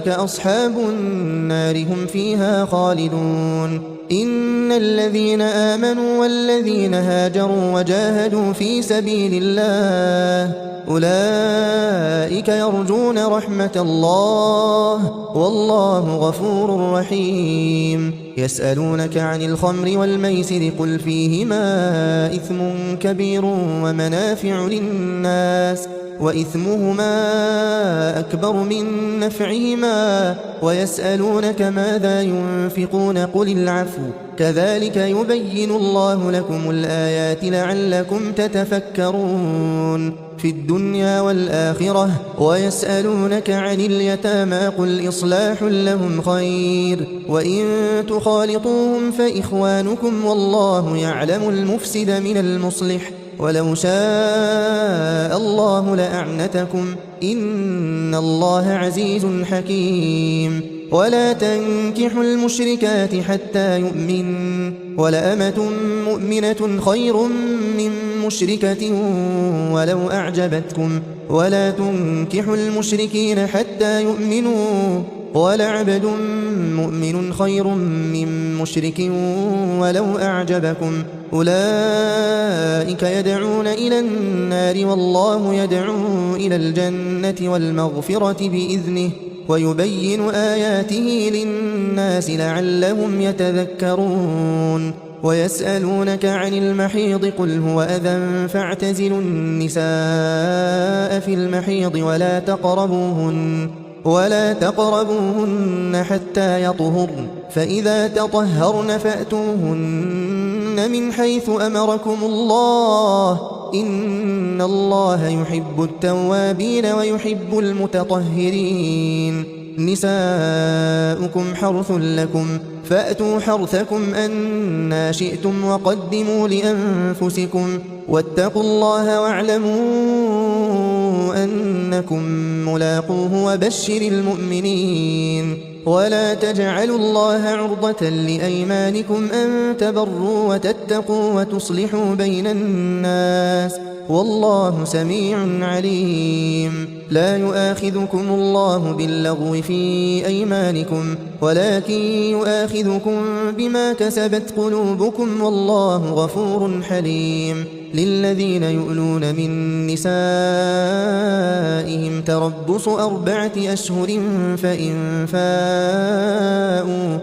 أصحاب النار هم فيها خالدون إن الذين آمنوا والذين هاجروا وجاهدوا في سبيل الله أولئك يرجون رحمة الله والله غفور رحيم. يسألونك عن الخمر والميسر قل فيهما إثم كبير ومنافع للناس وإثمهما أكبر من نفعهما ويسألونك ماذا ينفقون قل العفو كذلك يبين الله لكم الآيات لعلكم تتفكرون في الدنيا والآخرة. ويسألونك عن اليتامى قل إصلاح لهم خير وإن تخالطوهم فإخوانكم والله يعلم المفسد من المصلح ولو شاء الله لأعنتكم إن الله عزيز حكيم. ولا تنكحوا المشركات حتى يؤمن ولأمة مؤمنة خير من مشركة ولو أعجبتكم ولا تنكحوا المشركين حتى يؤمنوا ولعبد مؤمن خير من مشرك ولو أعجبكم أولئك يدعون إلى النار والله يدعو إلى الجنة والمغفرة بإذنه ويبين آياته للناس لعلهم يتذكرون. ويسألونك عن المحيض قل هو أذى فاعتزلوا النساء في المحيض ولا تقربوهن حتى يطهرن فإذا تطهرن فأتوهن من حيث أمركم الله إن الله يحب التوابين ويحب المتطهرين. نساؤكم حرث لكم فأتوا حرثكم أنى شئتم وقدموا لأنفسكم واتقوا الله واعلموا أنكم ملاقوه وبشر المؤمنين. ولا تجعلوا الله عرضة لأيمانكم أن تبروا وتتقوا وتصلحوا بين الناس والله سميع عليم. لا يؤاخذكم الله باللغو في أيمانكم ولكن يؤاخذكم بما كسبت قلوبكم والله غفور حليم. للذين يؤلون من نسائهم تربص 4 أشهر فإن فاءوا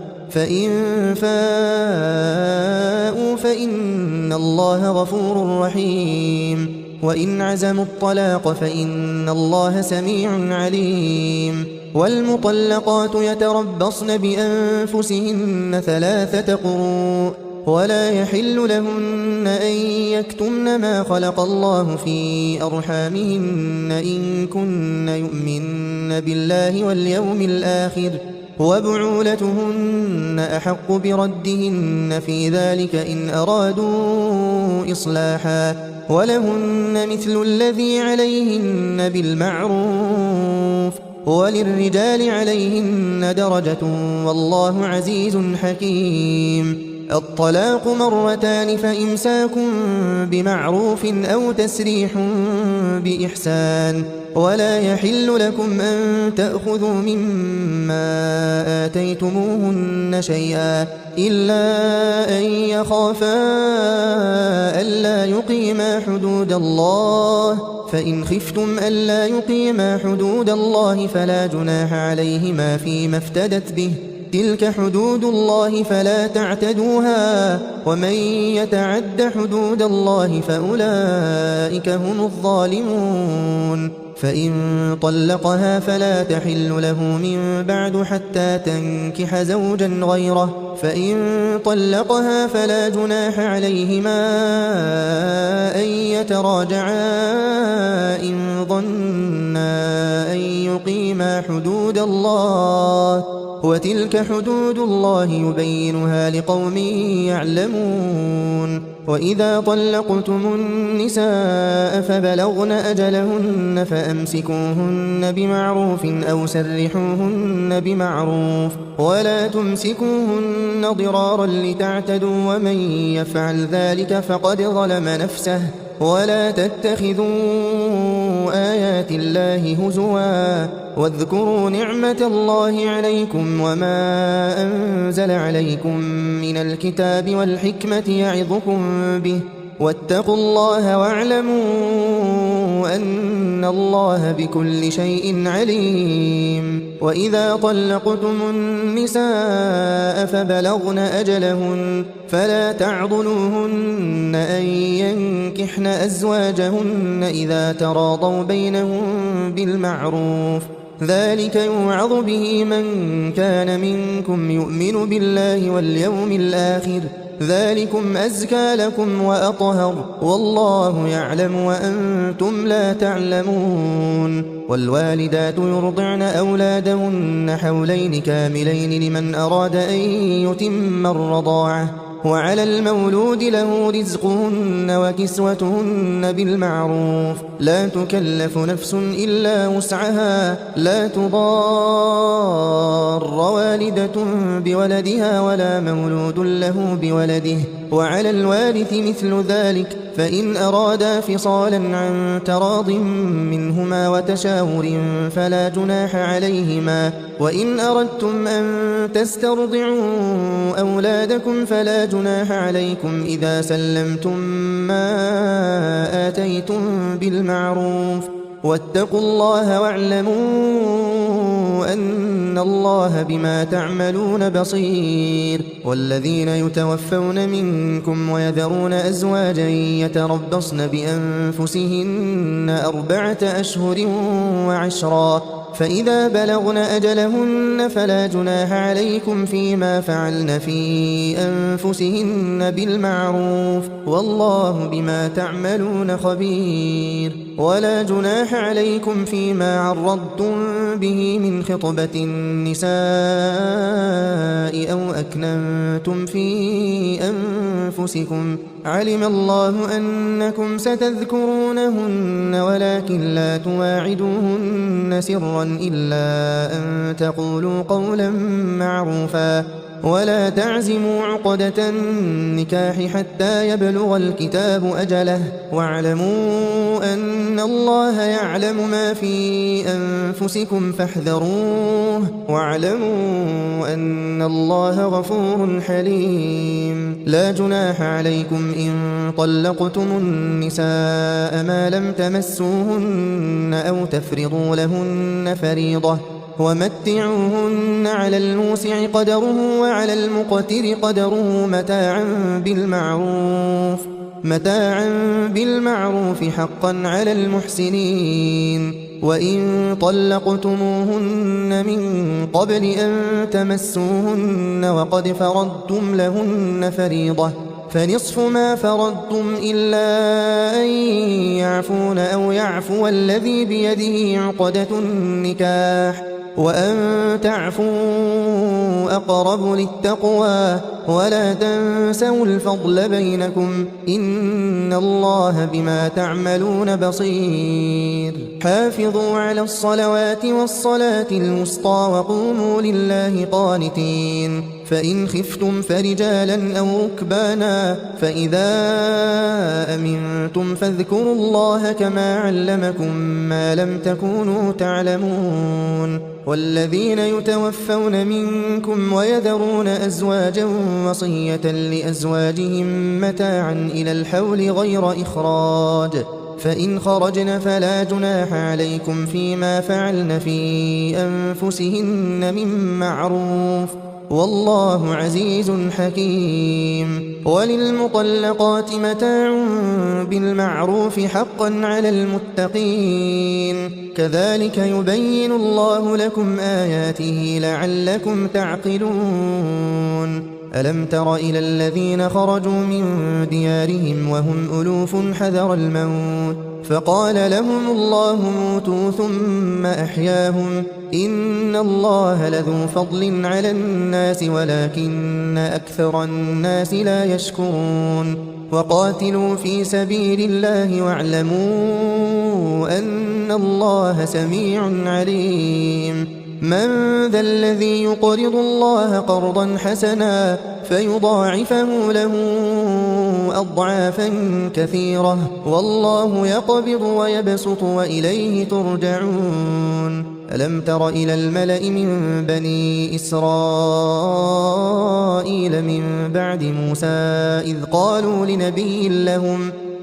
فإن الله غفور رحيم. وإن عزموا الطلاق فإن الله سميع عليم. والمطلقات يتربصن بأنفسهن 3 قروء ولا يحل لهن أن يكتمن ما خلق الله في أرحامهن إن كن يؤمن بالله واليوم الآخر وبعولتهن أحق بردهن في ذلك إن أرادوا إصلاحا ولهن مثل الذي عليهن بالمعروف وللرجال عليهن درجة والله عزيز حكيم. الطلاق 2 مرتان فإمساك بمعروف أو تسريح بإحسان ولا يحل لكم أن تأخذوا مما آتيتموهن شيئا إلا أن يخافا ألا يقيما حدود الله فإن خفتم ألا يقيما حدود الله فلا جناح عليهما فيما افتدت به تلك حدود الله فلا تعتدوها ومن يتعد حدود الله فأولئك هم الظالمون. فإن طلقها فلا تحل له من بعد حتى تنكح زوجا غيره فإن طلقها فلا جناح عليهما أن يتراجعا إن ظنا أن يقيما حدود الله وتلك حدود الله يبينها لقوم يعلمون. وإذا طلقتم النساء فبلغن أجلهن فأمسكوهن بمعروف أو سرحوهن بمعروف ولا تمسكوهن ضرارا لتعتدوا ومن يفعل ذلك فقد ظلم نفسه. ولا تتخذوا آيات الله هزوا واذكروا نعمة الله عليكم وما أنزل عليكم من الكتاب والحكمة يعظكم به واتقوا الله واعلموا أن الله بكل شيء عليم. وإذا طلقتم النساء فبلغن أجلهن فلا تعضلوهن أن ينكحن أزواجهن إذا تراضوا بينهم بالمعروف، ذلك يوعظ به من كان منكم يؤمن بالله واليوم الآخر، ذلكم أزكى لكم وأطهر، والله يعلم وأنتم لا تعلمون. والوالدات يرضعن أولادهن حولين كاملين لمن أراد أن يتم الرضاعة، وعلى المولود له رزقهن وكسوتهن بالمعروف، لا تكلف نفس إلا وسعها، لا تضار والدة بولدها ولا مولود له بولده، وعلى الوارث مثل ذلك، فإن أرادا فصالا عن تراض منهما وتشاور فلا جناح عليهما. وإن أردتم أن تسترضعوا أولادكم فلا جناح عليكم إذا سلمتم ما آتيتم بالمعروف، واتقوا الله واعلموا أن الله بما تعملون بصير. والذين يتوفون منكم ويذرون أزواجا يتربصن بأنفسهن 4 أشهر و10، فإذا بلغن أجلهن فلا جناح عليكم فيما فعلن في أنفسهن بالمعروف، والله بما تعملون خبير. ولا جناح عليكم فيما عرضتم به من خطبة النساء أو أكننتم في أنفسكم، علم الله أنكم ستذكرونهن ولكن لا تواعدوهن سرا إلا أن تقولوا قولا معروفا، ولا تعزموا عقدة النكاح حتى يبلغ الكتاب أجله، واعلموا أن الله يعلم ما في أنفسكم فاحذروه، واعلموا أن الله غفور حليم. لا جناح عليكم إن طلقتم النساء ما لم تمسوهن أو تفرضوا لهن فريضة، ومتعوهن على الموسع قدره وعلى المقتر قدره متاعا بالمعروف حقا على المحسنين. وإن طلقتموهن من قبل أن تمسوهن وقد فرضتم لهن فريضة فنصف ما فرضتم إلا أن يعفون أو يعفو الذي بيده عقدة النكاح، وأن تعفوا أقرب للتقوى، ولا تنسوا الفضل بينكم، إن الله بما تعملون بصير. حافظوا على الصلوات والصلاة الوسطى وقوموا لله قانتين. فإن خفتم فرجالا أو ركبانا، فإذا أمنتم فاذكروا الله كما علمكم ما لم تكونوا تعلمون. والذين يتوفون منكم ويذرون أزواجا وصية لأزواجهم متاعا إلى الحول غير إخراج، فإن خرجن فلا جناح عليكم فيما فعلن في أنفسهن من معروف، والله عزيز حكيم. وللمطلقات متاع بالمعروف حقا على المتقين، كذلك يبين الله لكم آياته لعلكم تعقلون. ألم تر إلى الذين خرجوا من ديارهم وهم ألوف حذر الموت فقال لهم الله موتوا ثم أحياهم، إن الله لذو فضل على الناس ولكن أكثر الناس لا يشكرون. وقاتلوا في سبيل الله واعلموا أن الله سميع عليم. من ذا الذي يقرض الله قرضا حسنا فيضاعفه له أضعافا كثيرة، والله يقبض ويبسط وإليه ترجعون. ألم تر إلى الملأ من بني إسرائيل من بعد موسى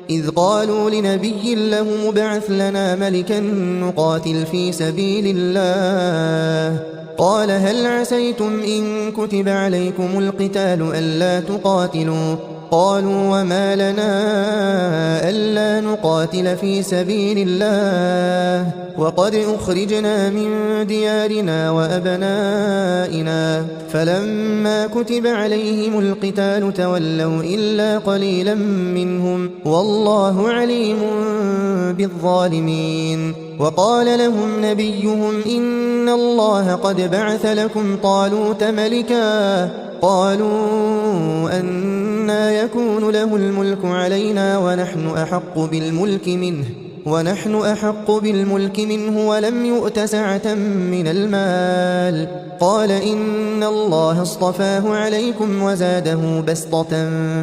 إذ قالوا لنبي لهم ابعث لنا ملكا نقاتل في سبيل الله قال هل عسيتم إن كتب عليكم القتال ألا تقاتلوا قالوا وما لنا ألا نقاتل في سبيل الله وقد أخرجنا من ديارنا وأبنائنا فلما كتب عليهم القتال تولوا إلا قليلا منهم والله عليم بالظالمين وقال لهم نبيهم إن الله قد بعث لكم طالوت ملكا قالوا أنى يكون له الملك علينا ونحن أحق بالملك منه ولم يؤت سعة من المال قال إن الله اصطفاه عليكم وزاده بسطة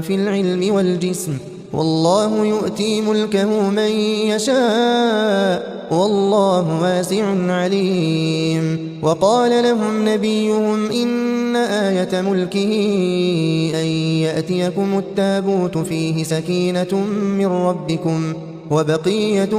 في العلم والجسم والله يؤتي ملكه من يشاء والله واسع عليم وقال لهم نبيهم إن آية ملكه أن يأتيكم التابوت فيه سكينة من ربكم وبقية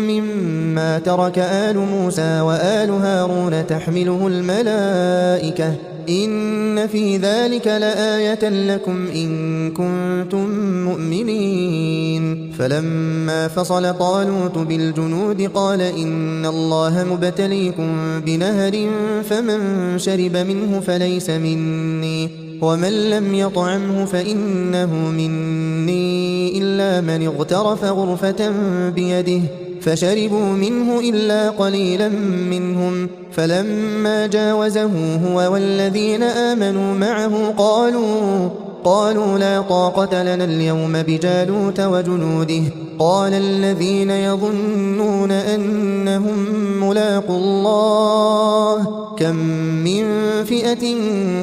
مما ترك آل موسى وآل هارون تحمله الملائكة إن في ذلك لآية لكم إن كنتم مؤمنين فلما فصل طالوت بالجنود قال إن الله مبتليكم بنهر فمن شرب منه فليس مني ومن لم يطعمه فإنه مني إلا من اغترف غرفة بيده فشربوا منه إلا قليلا منهم فلما جاوزه هو والذين آمنوا معه قالوا لا طاقة لنا اليوم بجالوت وجنوده قال الذين يظنون أنهم ملاقوا الله كم من فئة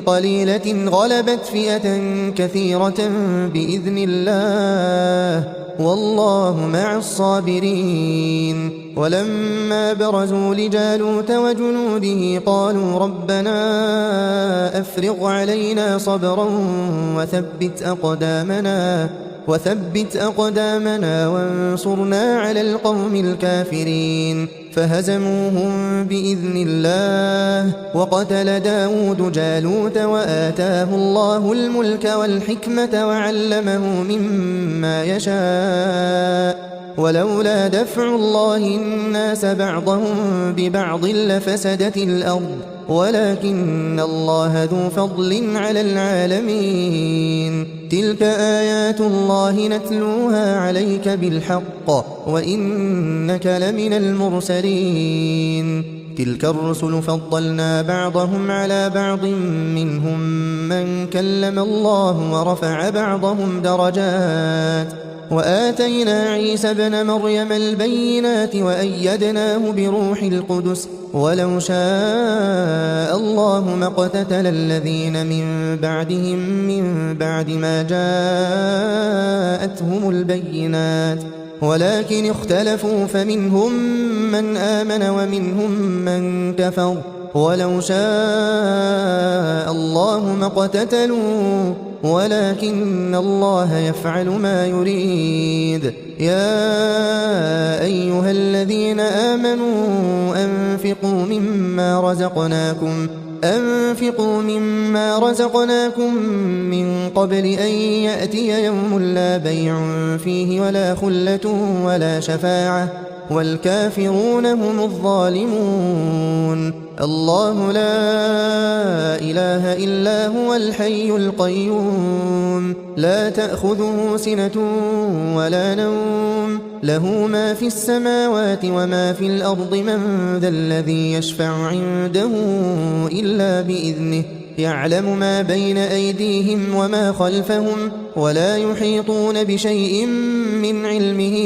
قليلة غلبت فئة كثيرة بإذن الله والله مع الصابرين ولما برزوا لجالوت وجنوده قالوا ربنا أفرغ علينا صبرا وثبت أقدامنا وانصرنا على القوم الكافرين فهزموهم بإذن الله وقتل داود جالوت وآتاه الله الملك والحكمة وعلمه مما يشاء ولولا دفع الله الناس بعضهم ببعض لفسدت الأرض ولكن الله ذو فضل على العالمين تلك آيات الله نتلوها عليك بالحق وإنك لمن المرسلين تلك الرسل فضلنا بعضهم على بعض منهم من كلم الله ورفع بعضهم درجات وآتينا عيسى ابن مريم البينات وأيدناه بروح القدس ولو شاء الله ما اقتتل الذين من بعدهم من بعد ما جاءتهم البينات ولكن اختلفوا فمنهم من آمن ومنهم من كفر ولو شاء الله ما اقتتلوا ولكن الله يفعل ما يريد يا أيها الذين آمنوا أنفقوا مما رزقناكم من قبل أن يأتي يوم لا بيع فيه ولا خلة ولا شفاعة والكافرون هم الظالمون الله لا إله إلا هو الحي القيوم لا تأخذه سنة ولا نوم له ما في السماوات وما في الأرض من ذا الذي يشفع عنده إلا بإذنه يعلم ما بين أيديهم وما خلفهم ولا يحيطون بشيء من علمه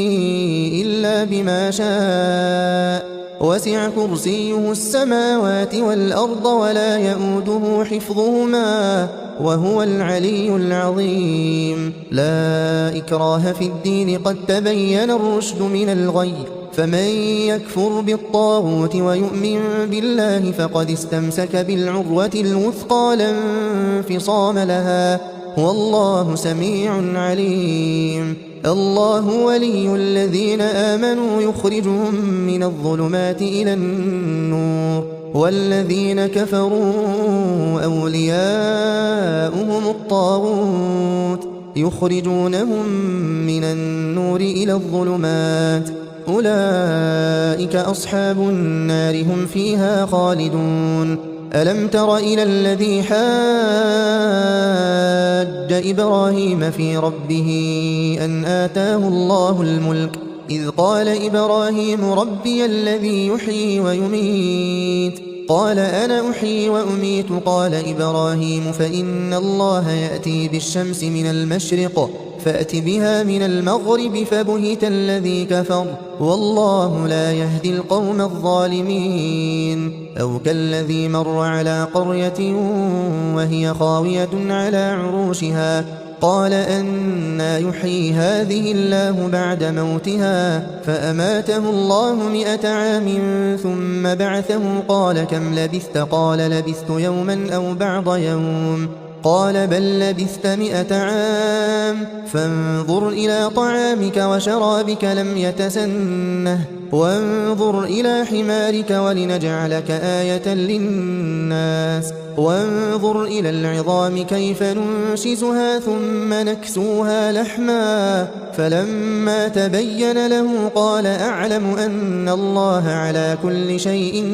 إلا بما شاء وسع كرسيه السماوات والأرض ولا يؤوده حفظهما وهو العلي العظيم لا إكراه في الدين قد تبين الرشد من الغي فمن يكفر بالطاغوت ويؤمن بالله فقد استمسك بالعروة الوثقى لا انفصام لها والله سميع عليم الله ولي الذين آمنوا يخرجهم من الظلمات إلى النور والذين كفروا أولياؤهم الطاغوت يخرجونهم من النور إلى الظلمات أولئك أصحاب النار هم فيها خالدون ألم تر إلى الذي حاج إبراهيم في ربه أن آتاه الله الملك إذ قال إبراهيم ربي الذي يحيي ويميت قال أنا أحيي وأميت قال إبراهيم فإن الله يأتي بالشمس من المشرق فأت بها من المغرب فبهت الذي كفر والله لا يهدي القوم الظالمين أو كالذي مر على قرية وهي خاوية على عروشها قال أنى يحيي هذه الله بعد موتها فأماته الله 100 عام ثم بعثه قال كم لبثت قال لبثت يوما أو بعض يوم قال بل لبثت 100 عام فانظر إلى طعامك وشرابك لم يتسنه وانظر إلى حمارك ولنجعلك آية للناس وانظر إلى العظام كيف ننشزها ثم نكسوها لحما فلما تبين له قال أعلم أن الله على كل شيء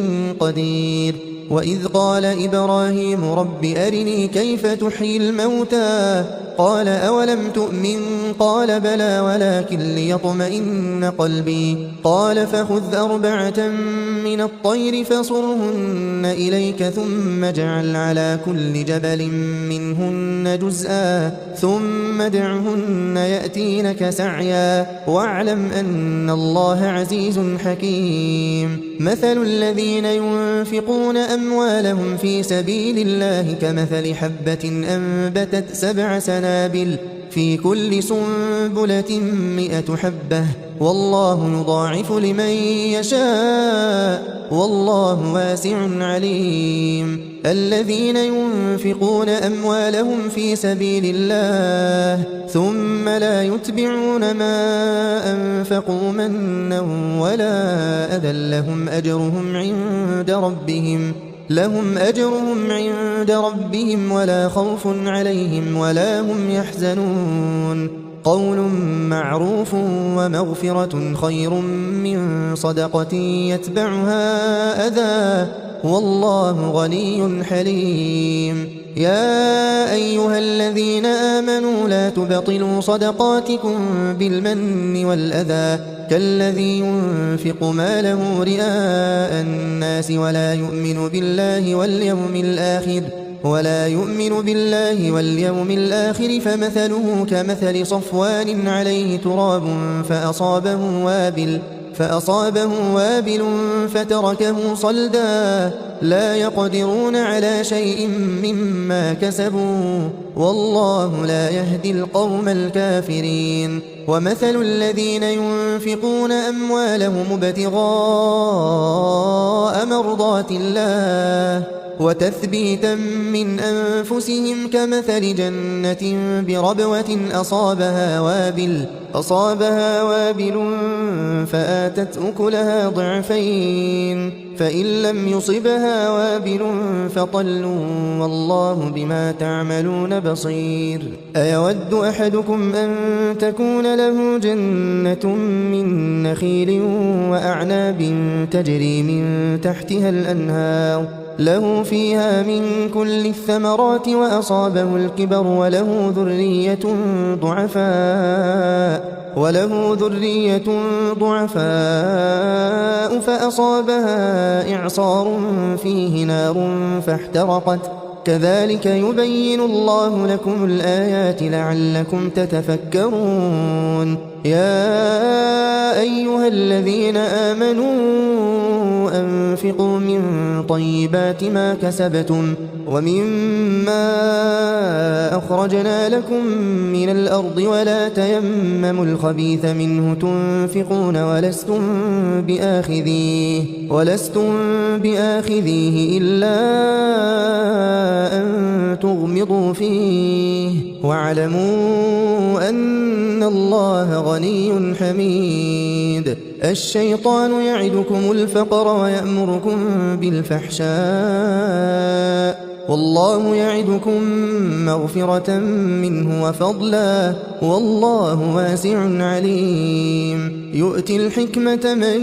قدير وإذ قال إبراهيم رب أرني كيف تحيي الموتى قال أولم تؤمن قال بلى ولكن ليطمئن قلبي قال فخذ 4 من الطير فصرهن إليك ثم اجعل على كل جبل منهن جزءا ثم ادعهن يأتينك سعيا واعلم أن الله عزيز حكيم مثل الذين ينفقون أموالهم في سبيل الله كمثل حبة أنبتت 7 سنابل في كل سنبلة 100 حبة والله يضاعف لمن يشاء والله واسع عليم الذين ينفقون أموالهم في سبيل الله ثم لا يتبعون ما أنفقوا منا ولا أذى لهم أجرهم عند ربهم ولا خوف عليهم ولا هم يحزنون قول معروف ومغفرة خير من صدقة يتبعها أذى والله غني حليم يا أيها الذين آمنوا لا تبطلوا صدقاتكم بالمن والأذى كالذي ينفق ماله رئاء الناس ولا يؤمن بالله واليوم الآخر فمثله كمثل صفوان عليه تراب فأصابه وابل فتركه صلدا لا يقدرون على شيء مما كسبوا والله لا يهدي القوم الكافرين ومثل الذين ينفقون أموالهم ابتغاء مرضات الله وتثبيتا من أنفسهم كمثل جنة بربوة أصابها وابل فآتت أكلها ضعفين فإن لم يصبها وابل فطل والله بما تعملون بصير أيود أحدكم أن تكون له جنة من نخيل وأعناب تجري من تحتها الأنهار له فيها من كل الثمرات وأصابه الكبر وله ذرية ضعفاء فأصابها إعصار فيه نار فاحترقت كذلك يبين الله لكم الآيات لعلكم تتفكرون يا أيها الذين آمنوا أنفقوا من طيبات ما كسبتم ومما أخرجنا لكم من الأرض ولا تيمموا الخبيث منه تنفقون ولستم بآخذيه إلا أن تغمضوا فيه واعلموا أن الله غني حميد. الشيطان يعدكم الفقر ويأمركم بالفحشاء والله يعدكم مغفرة منه وفضلا والله واسع عليم. يؤتي الحكمة من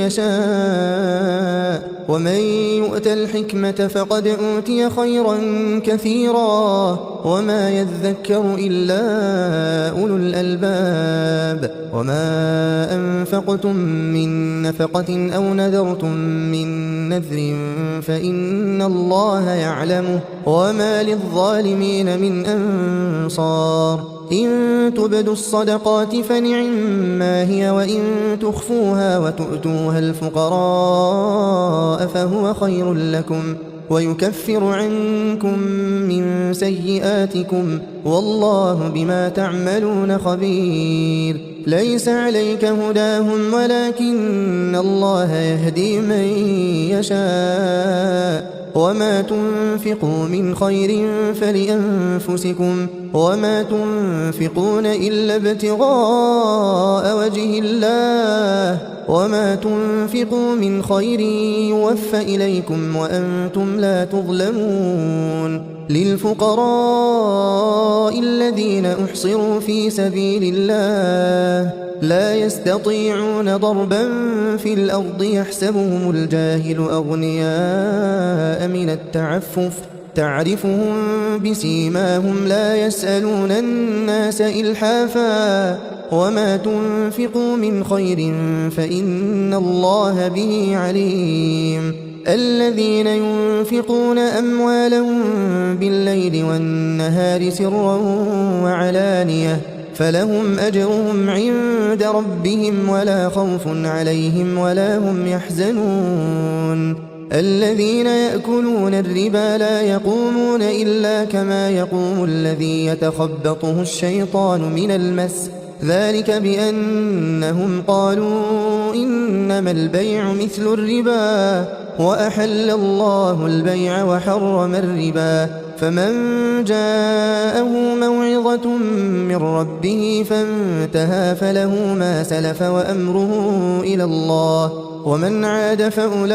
يشاء ومن يؤت الحكمة فقد أوتي خيرا كثيرا وما يذكر إلا أولو الألباب. وما أنفقتم من نفقة أو نذرتم من نذر فإن الله يعلمه وما للظالمين من أنصار. إن تبدوا الصدقات فنعما هي وإن تخفوها وتؤتوها الفقراء فهو خير لكم ويكفر عنكم من سيئاتكم والله بما تعملون خبير. ليس عليك هداهم ولكن الله يهدي من يشاء وما تنفقوا من خير فلأنفسكم وما تنفقون إلا ابتغاء وجه الله وما تنفقوا من خير يوفى إليكم وأنتم لا تظلمون. للفقراء الذين أحصروا في سبيل الله لا يستطيعون ضربا في الأرض يحسبهم الجاهل أغنياء من التعفف تعرفهم بسيماهم لا يسألون الناس إلحافا وما تنفقوا من خير فإن الله به عليم. الذين ينفقون أموالهم بالليل والنهار سرا وعلانية فلهم أجرهم عند ربهم ولا خوف عليهم ولا هم يحزنون. الذين يأكلون الربا لا يقومون إلا كما يقوم الذي يتخبطه الشيطان من المس ذلك بأنهم قالوا إنما البيع مثل الربا وأحل الله البيع وحرم الربا. فمن جاءه موعظة من ربه فانتهى فله ما سلف وأمره إلى الله ومن عاد فأولئك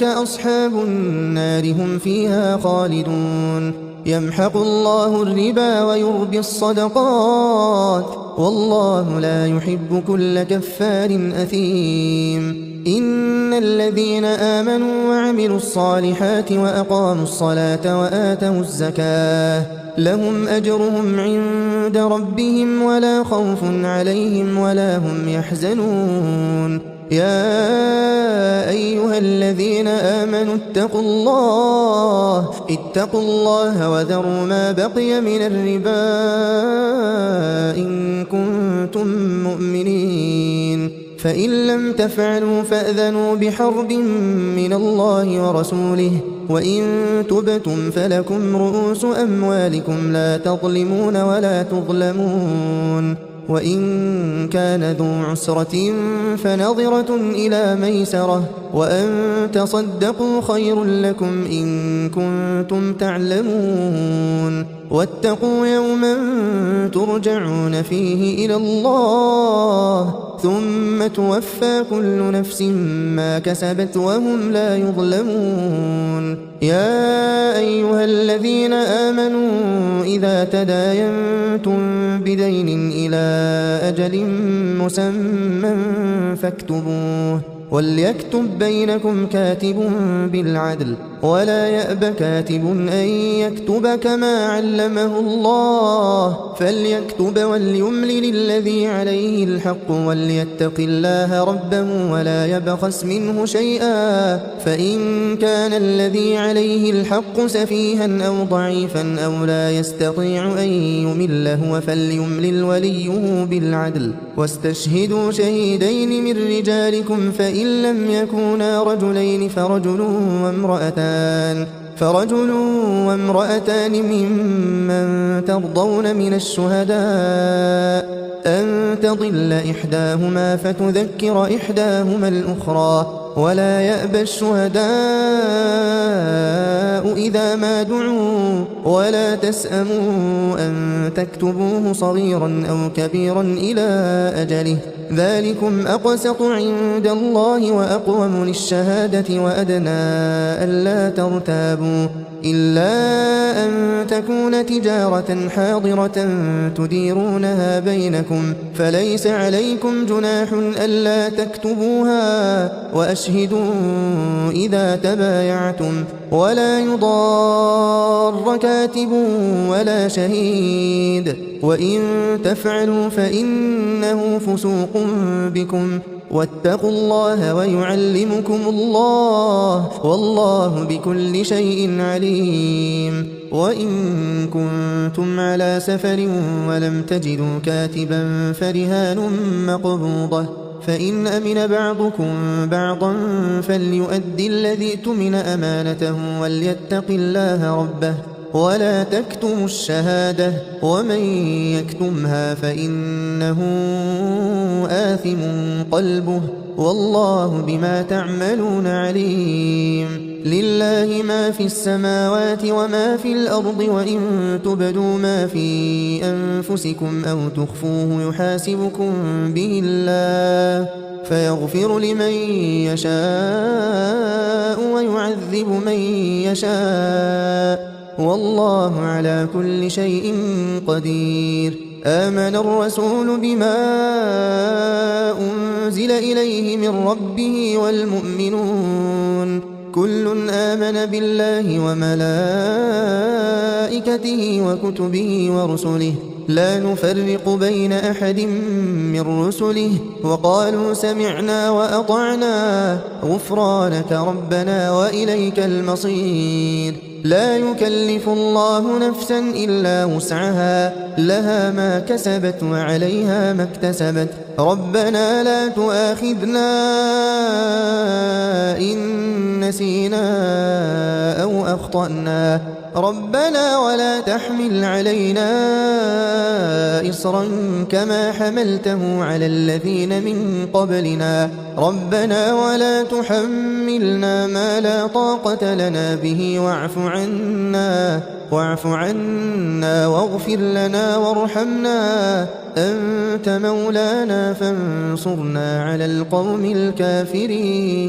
أصحاب النار هم فيها خالدون. يمحق الله الربا ويربي الصدقات والله لا يحب كل كفار أثيم. إن الذين آمنوا وعملوا الصالحات وأقاموا الصلاة وآتوا الزكاة لهم أجرهم عند ربهم ولا خوف عليهم ولا هم يحزنون. يا أيها الذين آمنوا اتقوا الله وذروا ما بقي من الربا إن كنتم مؤمنين فإن لم تفعلوا فأذنوا بحرب من الله ورسوله وإن تبتم فلكم رؤوس أموالكم لا تظلمون ولا تظلمون. وإن كان ذو عسرة فنظرة إلى ميسرة وأن تصدقوا خير لكم إن كنتم تعلمون. واتقوا يوما ترجعون فيه إلى الله ثم توفى كل نفس ما كسبت وهم لا يظلمون. يا أيها الذين آمنوا إذا تداينتم بدين إلى أجل مسمى فاكتبوه وليكتب بينكم كاتب بالعدل ولا يأب كاتب أن يكتب كما علمه الله فليكتب وليملل الذي عليه الحق وليتق الله ربه ولا يبخس منه شيئا فإن كان الذي عليه الحق سفيها أو ضعيفا أو لا يستطيع أن يمل هو فليملل وليه بالعدل واستشهدوا شهيدين من رجالكم فإن لم يكونا رجلين فرجل وامرأتان فرجل وامرأتان ممن ترضون من الشهداء أن تضل إحداهما فتذكر إحداهما الأخرى ولا يأبى الشهداء إذا ما دعوا ولا تسأموا أن تكتبوه صغيرا أو كبيرا إلى أجله ذلكم أقسط عند الله وأقوم للشهادة وأدنى ألا ترتابوا إلا أن تكون تجارة حاضرة تديرونها بينكم فليس عليكم جناح ألا تكتبوها وأشهدوا إذا تبايعتم ولا يضار كاتب ولا شهيد وإن تفعلوا فإنه فسوق بكم واتقوا الله ويعلمكم الله والله بكل شيء عليم وإن كنتم على سفر ولم تجدوا كاتبا فرهان مقبوضة فإن أمن بعضكم بعضا فليؤدي الذي اؤتمن أمانته وليتق الله ربه ولا تكتموا الشهادة ومن يكتمها فإنه آثم قلبه والله بما تعملون عليم لله ما في السماوات وما في الأرض وإن تبدوا ما في أنفسكم أو تخفوه يحاسبكم به الله فيغفر لمن يشاء ويعذب من يشاء والله على كل شيء قدير آمن الرسول بما أنزل إليه من ربه والمؤمنون كل آمن بالله وملائكته وكتبه ورسله لا نفرق بين أحد من رسله وقالوا سمعنا وأطعنا غفرانك ربنا وإليك المصير لا يكلف الله نفسا إلا وسعها لها ما كسبت وعليها ما اكتسبت ربنا لا تؤاخذنا إن نسينا أو أخطأنا ربنا ولا تحمل علينا إصرا كما حملته على الذين من قبلنا ربنا ولا تحملنا ما لا طاقة لنا به واعف عنا واغفر لنا وارحمنا أنت مولانا فانصرنا على القوم الكافرين